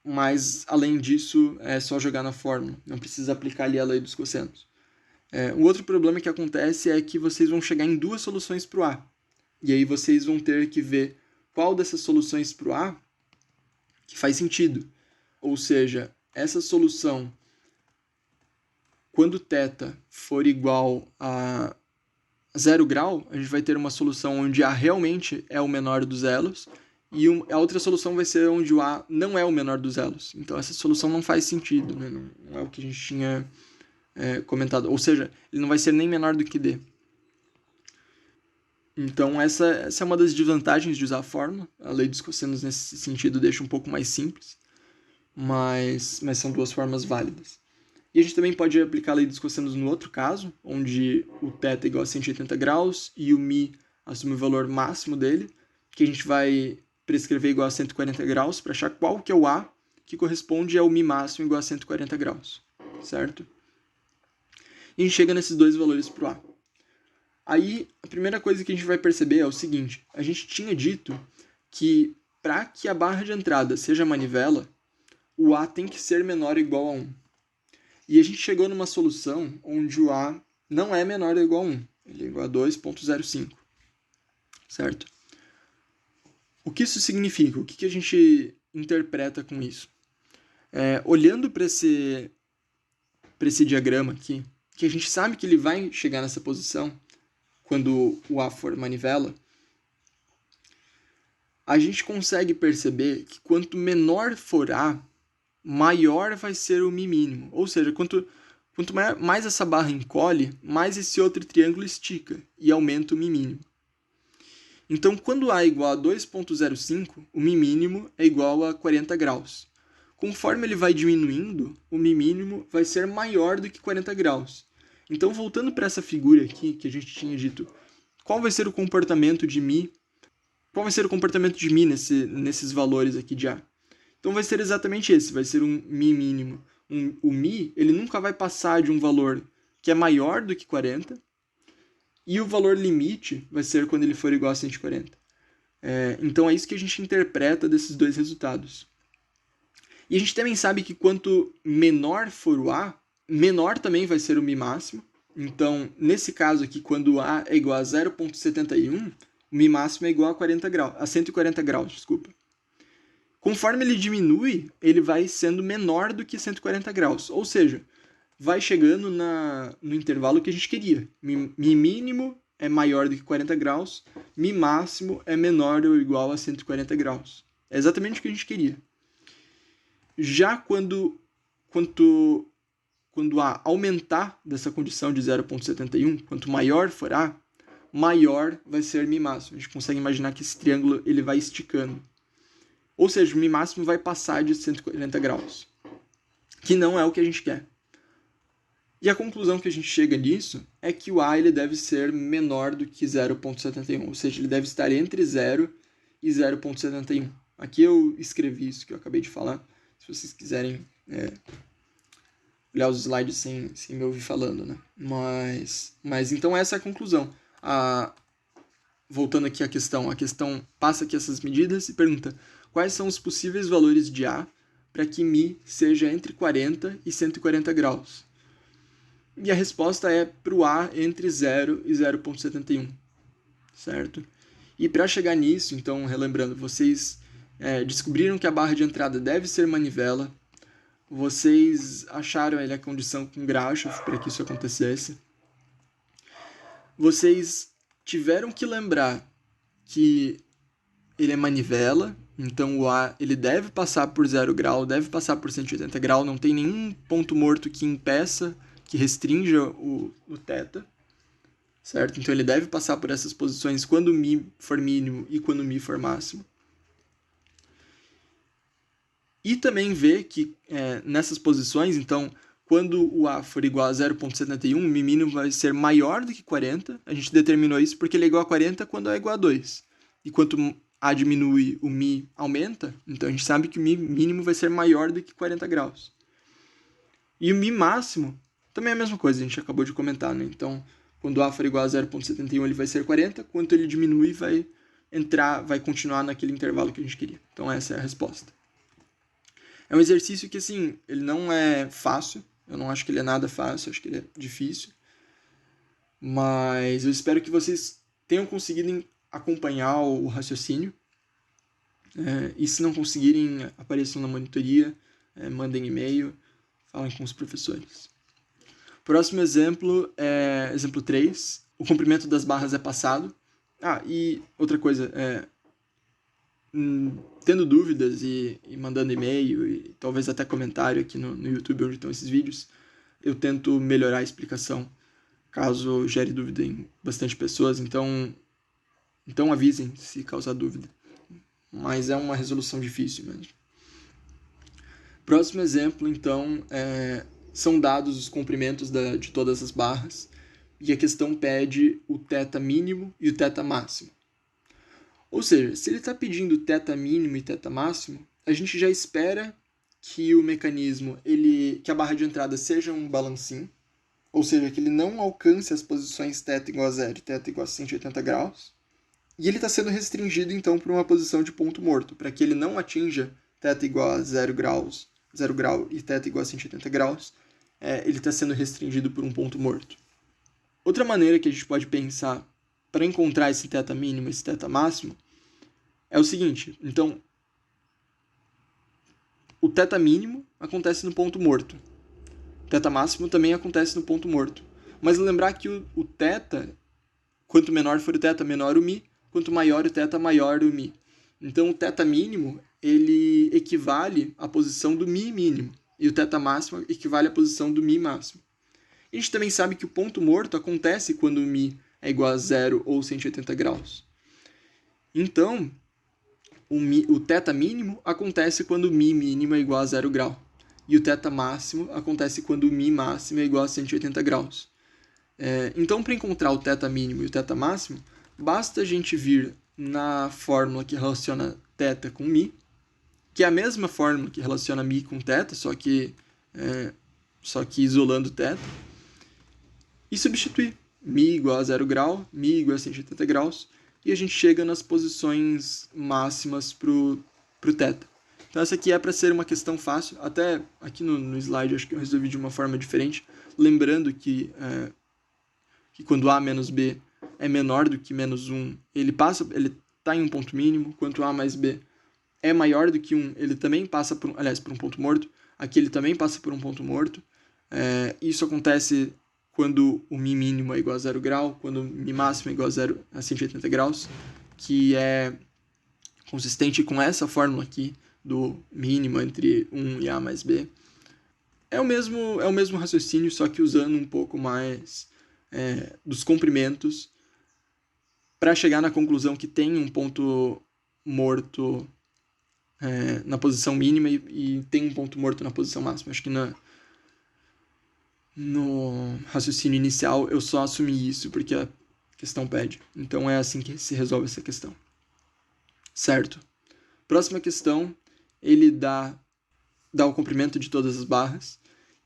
mas além disso é só jogar na fórmula, não precisa aplicar ali a lei dos cossenos. Um outro problema que acontece é que vocês vão chegar em duas soluções para o A, e aí vocês vão ter que ver qual dessas soluções para o A que faz sentido, ou seja, essa solução, quando θ for igual a 0 grau, a gente vai ter uma solução onde A realmente é o menor dos elos, e a outra solução vai ser onde o A não é o menor dos elos. Então essa solução não faz sentido, né? Não é o que a gente tinha comentado. Ou seja, ele não vai ser nem menor do que D. Então essa é uma das desvantagens de usar a fórmula. A lei dos cossenos nesse sentido deixa um pouco mais simples, mas são duas formas válidas. E a gente também pode aplicar a lei dos cossenos no outro caso, onde o θ é igual a 180 graus e o Mi assume o valor máximo dele, que a gente vai prescrever igual a 140 graus para achar qual que é o A que corresponde ao Mi máximo igual a 140 graus, certo? E a gente chega nesses dois valores para o A. Aí, a primeira coisa que a gente vai perceber é o seguinte, a gente tinha dito que para que a barra de entrada seja manivela, o A tem que ser menor ou igual a 1. E a gente chegou numa solução onde o A não é menor ou igual a 1. Ele é igual a 2,05. Certo? O que isso significa? O que a gente interpreta com isso? Olhando para esse diagrama aqui, que a gente sabe que ele vai chegar nessa posição quando o A for manivela, a gente consegue perceber que quanto menor for A, maior vai ser o Mi mínimo. Ou seja, quanto mais essa barra encolhe, mais esse outro triângulo estica e aumenta o Mi mínimo. Então, quando A é igual a 2,05, o Mi mínimo é igual a 40 graus. Conforme ele vai diminuindo, o Mi mínimo vai ser maior do que 40 graus. Então, voltando para essa figura aqui, que a gente tinha dito, qual vai ser o comportamento de Mi? Qual vai ser o comportamento de Mi nesses valores aqui de A? Então vai ser exatamente esse, vai ser um Mi mínimo. O Mi, ele nunca vai passar de um valor que é maior do que 40, e o valor limite vai ser quando ele for igual a 140. Então é isso que a gente interpreta desses dois resultados. E a gente também sabe que quanto menor for o A, menor também vai ser o Mi máximo. Então, nesse caso aqui, quando o A é igual a 0,71, o Mi máximo é igual a 140 graus, desculpa. Conforme ele diminui, ele vai sendo menor do que 140 graus. Ou seja, vai chegando no intervalo que a gente queria. Mi mínimo é maior do que 40 graus, Mi máximo é menor ou igual a 140 graus. É exatamente o que a gente queria. Já quando A aumentar dessa condição de 0,71, quanto maior for A, maior vai ser Mi máximo. A gente consegue imaginar que esse triângulo ele vai esticando. Ou seja, o Mi máximo vai passar de 140 graus, que não é o que a gente quer. E a conclusão que a gente chega nisso é que o A ele deve ser menor do que 0,71, ou seja, ele deve estar entre 0 e 0,71. Aqui eu escrevi isso que eu acabei de falar, se vocês quiserem olhar os slides sem me ouvir falando, né? Mas então essa é a conclusão. Voltando aqui à questão, a questão passa aqui essas medidas e pergunta quais são os possíveis valores de A para que Mi seja entre 40 e 140 graus. E a resposta é para o A entre 0 e 0,71, certo? E para chegar nisso, então, relembrando, vocês descobriram que a barra de entrada deve ser manivela, vocês acharam a condição com Grashof para que isso acontecesse, vocês tiveram que lembrar que ele é manivela, então o A ele deve passar por 0 grau, deve passar por 180 graus, não tem nenhum ponto morto que impeça, que restrinja o θ, certo? Então ele deve passar por essas posições quando o Mi for mínimo e quando o Mi for máximo. E também ver que nessas posições, então, quando o A for igual a 0,71, o Mi mínimo vai ser maior do que 40. A gente determinou isso porque ele é igual a 40 quando A é igual a 2. E quanto A diminui, o Mi aumenta. Então a gente sabe que o Mi mínimo vai ser maior do que 40 graus. E o Mi máximo também é a mesma coisa, a gente acabou de comentar, né? Então, quando A for igual a 0,71, ele vai ser 40, quanto ele diminui, vai continuar naquele intervalo que a gente queria. Então, essa é a resposta. É um exercício que, assim, ele não é fácil, eu não acho que ele é nada fácil, acho que ele é difícil, mas eu espero que vocês tenham conseguido acompanhar o raciocínio. E se não conseguirem, apareçam na monitoria, mandem e-mail, falem com os professores. Próximo exemplo é exemplo 3. O comprimento das barras é passado. E outra coisa, tendo dúvidas e mandando e-mail e talvez até comentário aqui no YouTube onde estão esses vídeos, eu tento melhorar a explicação caso gere dúvida em bastante pessoas, então avisem se causar dúvida. Mas é uma resolução difícil mesmo. Próximo exemplo, então, são dados os comprimentos de todas as barras e a questão pede o θ mínimo e o θ máximo. Ou seja, se ele está pedindo θ mínimo e θ máximo, a gente já espera que o mecanismo, que a barra de entrada seja um balancim, ou seja, que ele não alcance as posições θ igual a 0 e θ igual a 180 graus, e ele está sendo restringido, então, para uma posição de ponto morto, para que ele não atinja θ igual a 0 grau e θ igual a 180 graus, ele está sendo restringido por um ponto morto. Outra maneira que a gente pode pensar para encontrar esse θ mínimo e esse θ máximo é o seguinte. Então, o θ mínimo acontece no ponto morto. O θ máximo também acontece no ponto morto. Mas lembrar que o θ, quanto menor for o θ, menor o mi. Quanto maior o θ, maior o mi. Então, o θ mínimo, ele equivale à posição do mi mínimo. E o θ máximo equivale à posição do mi máximo. A gente também sabe que o ponto morto acontece quando o mi é igual a 0 ou 180 graus. Então, o θ mínimo acontece quando o mi mínimo é igual a 0 grau. E o θ máximo acontece quando o mi máximo é igual a 180 graus. Então, para encontrar o θ mínimo e o θ máximo, basta a gente vir na fórmula que relaciona θ com mi, que é a mesma fórmula que relaciona mi com θ, só que isolando θ, e substituir mi igual a 0 grau, mi igual a 180 graus, e a gente chega nas posições máximas para o θ. Então essa aqui é para ser uma questão fácil, até aqui no slide acho que eu resolvi de uma forma diferente, lembrando que quando A menos B é menor do que menos 1, ele está em um ponto mínimo, quanto A mais B é maior do que 1, ele também passa por um ponto morto, aqui ele também passa por um ponto morto. Isso acontece quando o mi mínimo é igual a 0 grau, quando o mi máximo é igual a 180 graus, que é consistente com essa fórmula aqui do mínimo entre 1 e A mais B. É o mesmo raciocínio, só que usando um pouco mais dos comprimentos para chegar na conclusão que tem um ponto morto na posição mínima e tem um ponto morto na posição máxima. Acho que no raciocínio inicial eu só assumi isso porque a questão pede. Então é assim que se resolve essa questão. Certo? Próxima questão, ele dá o comprimento de todas as barras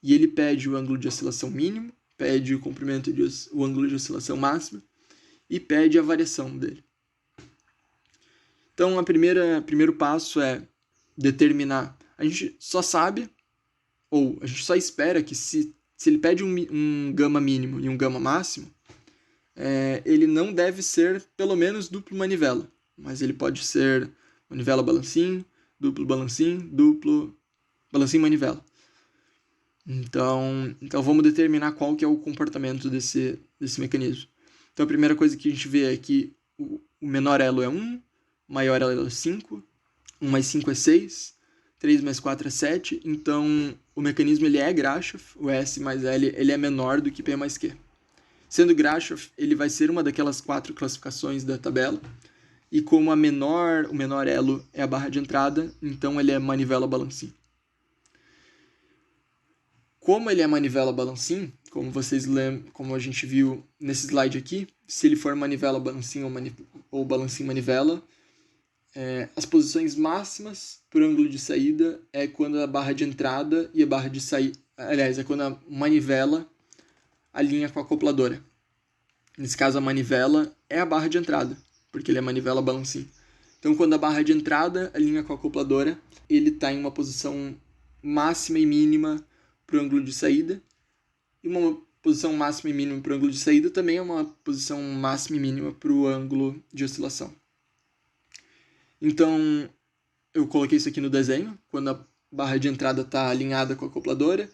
e ele pede o ângulo de oscilação mínimo, pede o ângulo de oscilação máximo e pede a variação dele. Então, o primeiro passo é determinar. A gente só sabe, ou a gente só espera que se ele pede um gama mínimo e um gama máximo, ele não deve ser pelo menos duplo manivela, mas ele pode ser manivela balancim, duplo balancim manivela. Então vamos determinar qual que é o comportamento desse mecanismo. Então a primeira coisa que a gente vê é que o menor elo é 1, o maior elo é 5, 1 mais 5 é 6, 3 mais 4 é 7, então o mecanismo ele é Grashof, o S mais L ele é menor do que P mais Q. Sendo Grashof, ele vai ser uma daquelas 4 classificações da tabela, e como o menor elo é a barra de entrada, então ele é manivela balancim. Como ele é manivela balancim, como vocês lembram, como a gente viu nesse slide aqui, se ele for manivela balancim ou balancim manivela, as posições máximas por ângulo de saída é quando a barra de entrada e a barra de saída, aliás, é quando a manivela alinha com a acopladora. Nesse caso, a manivela é a barra de entrada, porque ele é manivela balancim. Então, quando a barra de entrada alinha com a acopladora, ele está em uma posição máxima e mínima para o ângulo de saída. E uma posição máxima e mínima para o ângulo de saída também é uma posição máxima e mínima para o ângulo de oscilação. Então, eu coloquei isso aqui no desenho, quando a barra de entrada está alinhada com a acopladora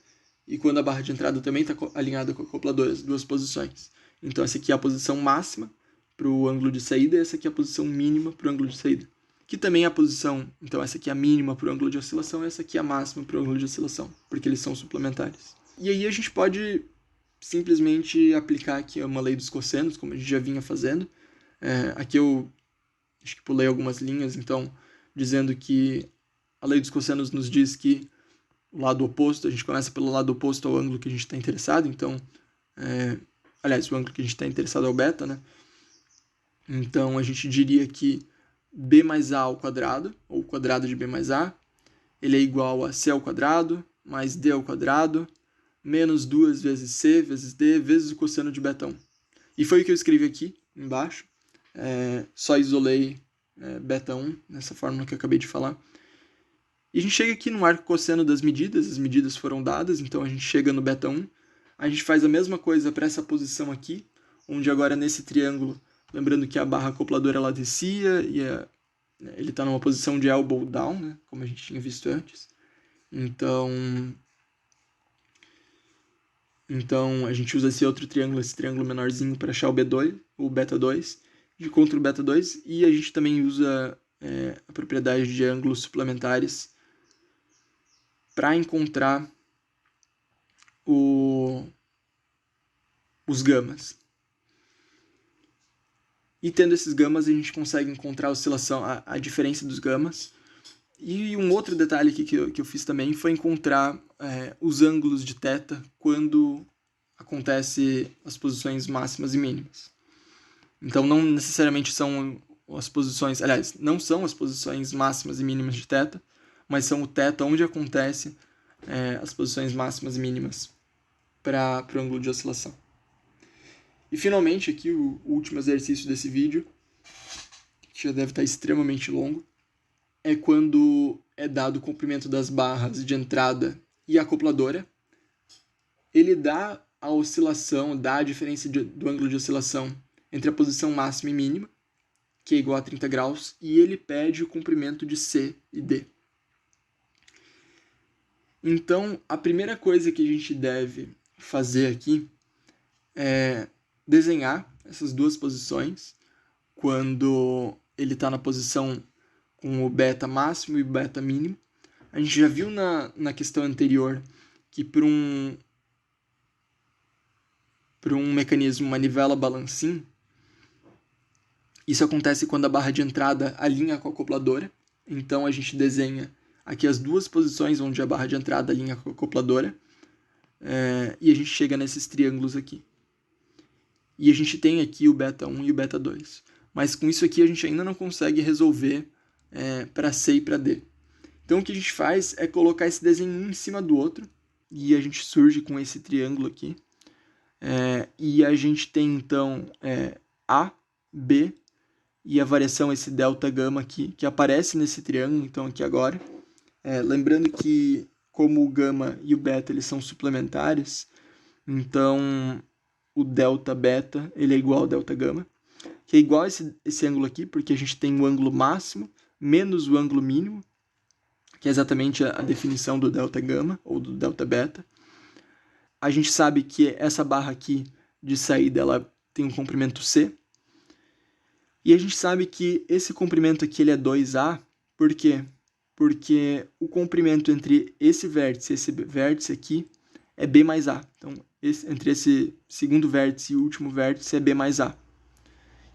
e quando a barra de entrada também está alinhada com a acopladora, as duas posições. Então, essa aqui é a posição máxima para o ângulo de saída e essa aqui é a posição mínima para o ângulo de saída. Que também é a posição, então essa aqui é a mínima para o ângulo de oscilação e essa aqui é a máxima para o ângulo de oscilação, porque eles são suplementares. E aí a gente pode simplesmente aplicar aqui uma lei dos cossenos, como a gente já vinha fazendo. Aqui eu acho que pulei algumas linhas, então, dizendo que a lei dos cossenos nos diz que o lado oposto, a gente começa pelo lado oposto ao ângulo que a gente está interessado, então, aliás, o ângulo que a gente está interessado é o beta, né? Então, a gente diria que b mais a ao quadrado, ou o quadrado de b mais a, ele é igual a c ao quadrado, mais d ao quadrado, menos 2 vezes c vezes d vezes o cosseno de beta 1. E foi o que eu escrevi aqui embaixo. Só isolei beta 1, nessa fórmula que eu acabei de falar. E a gente chega aqui no arco cosseno das medidas, as medidas foram dadas, então a gente chega no beta 1. A gente faz a mesma coisa para essa posição aqui, onde agora nesse triângulo, lembrando que a barra acopladora ela descia e ele está numa posição de elbow down, né, como a gente tinha visto antes. Então a gente usa esse outro triângulo, esse triângulo menorzinho, para achar o B2, o beta 2, de contra o beta 2, e a gente também usa a propriedade de ângulos suplementares para encontrar os gamas. E tendo esses gamas, a gente consegue encontrar a oscilação, a diferença dos gamas. E um outro detalhe aqui que eu fiz também foi encontrar os ângulos de θ quando acontece as posições máximas e mínimas. Então, não necessariamente são as posições, aliás, não são as posições máximas e mínimas de θ, mas são o θ onde acontece as posições máximas e mínimas para o ângulo de oscilação. E finalmente, aqui o último exercício desse vídeo, que já deve estar extremamente longo, é quando é dado o comprimento das barras de entrada e acopladora. Ele dá a oscilação, dá a diferença do ângulo de oscilação entre a posição máxima e mínima, que é igual a 30 graus, e ele pede o comprimento de C e D. Então, a primeira coisa que a gente deve fazer aqui é desenhar essas duas posições quando ele está na posição com o beta máximo e o beta mínimo. A gente já viu na questão anterior que para um mecanismo manivela balancim, isso acontece quando a barra de entrada alinha com a acopladora. Então a gente desenha aqui as duas posições onde a barra de entrada alinha com a acopladora, e a gente chega nesses triângulos aqui. E a gente tem aqui o beta 1 e o beta 2. Mas com isso aqui a gente ainda não consegue resolver para C e para D. Então o que a gente faz é colocar esse desenho um em cima do outro, e a gente surge com esse triângulo aqui. E a gente tem então A, B e a variação, esse delta gama aqui, que aparece nesse triângulo, então aqui agora. Lembrando que como o gama e o beta eles são suplementares, então o delta beta ele é igual ao delta gama, que é igual a esse ângulo aqui, porque a gente tem o ângulo máximo menos o ângulo mínimo, que é exatamente a definição do delta gama ou do delta beta. A gente sabe que essa barra aqui de saída ela tem um comprimento C. E a gente sabe que esse comprimento aqui ele é 2A. Por quê? Porque o comprimento entre esse vértice aqui é B mais A. Então, entre esse segundo vértice e o último vértice é B mais A.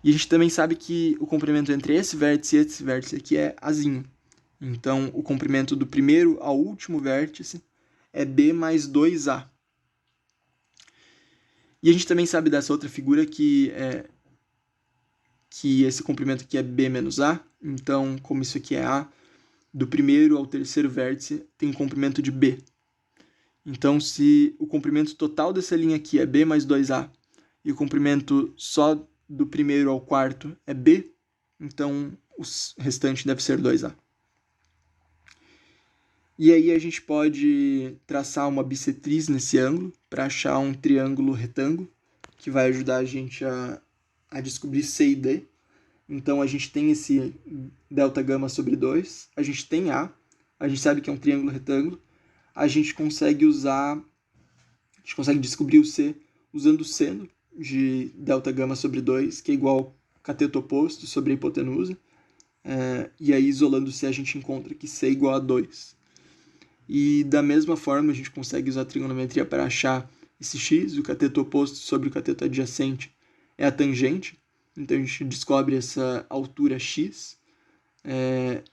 E a gente também sabe que o comprimento entre esse vértice e esse vértice aqui é Azinho. Então, o comprimento do primeiro ao último vértice é B mais 2A. E a gente também sabe dessa outra figura que esse comprimento aqui é B menos A. Então, como isso aqui é A, do primeiro ao terceiro vértice tem um comprimento de B. Então, se o comprimento total dessa linha aqui é b mais 2a e o comprimento só do primeiro ao quarto é b, então o restante deve ser 2a. E aí a gente pode traçar uma bissetriz nesse ângulo para achar um triângulo retângulo, que vai ajudar a gente a descobrir C e D. Então a gente tem esse delta gama sobre 2, a gente tem A gente sabe que é um triângulo retângulo, a gente consegue descobrir o C usando o seno de delta gama sobre 2, que é igual ao cateto oposto sobre a hipotenusa. E aí, isolando C, a gente encontra que C é igual a 2. E da mesma forma, a gente consegue usar a trigonometria para achar esse x, o cateto oposto sobre o cateto adjacente é a tangente. Então, a gente descobre essa altura x.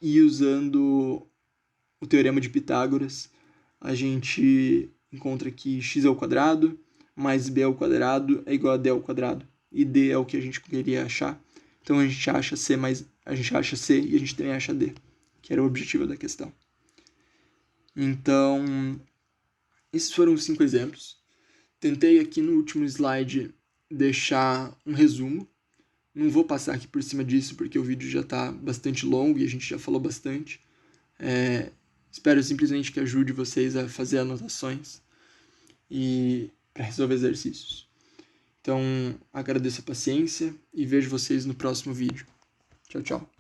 E usando o teorema de Pitágoras, a gente encontra que x ao quadrado mais b ao quadrado é igual a d ao quadrado. E d é o que a gente queria achar. Então a gente acha C e a gente também acha D, que era o objetivo da questão. Então, esses foram os 5 exemplos. Tentei aqui no último slide deixar um resumo. Não vou passar aqui por cima disso, porque o vídeo já está bastante longo e a gente já falou bastante. Espero simplesmente que ajude vocês a fazer anotações e para resolver exercícios. Então, agradeço a paciência e vejo vocês no próximo vídeo. Tchau, tchau.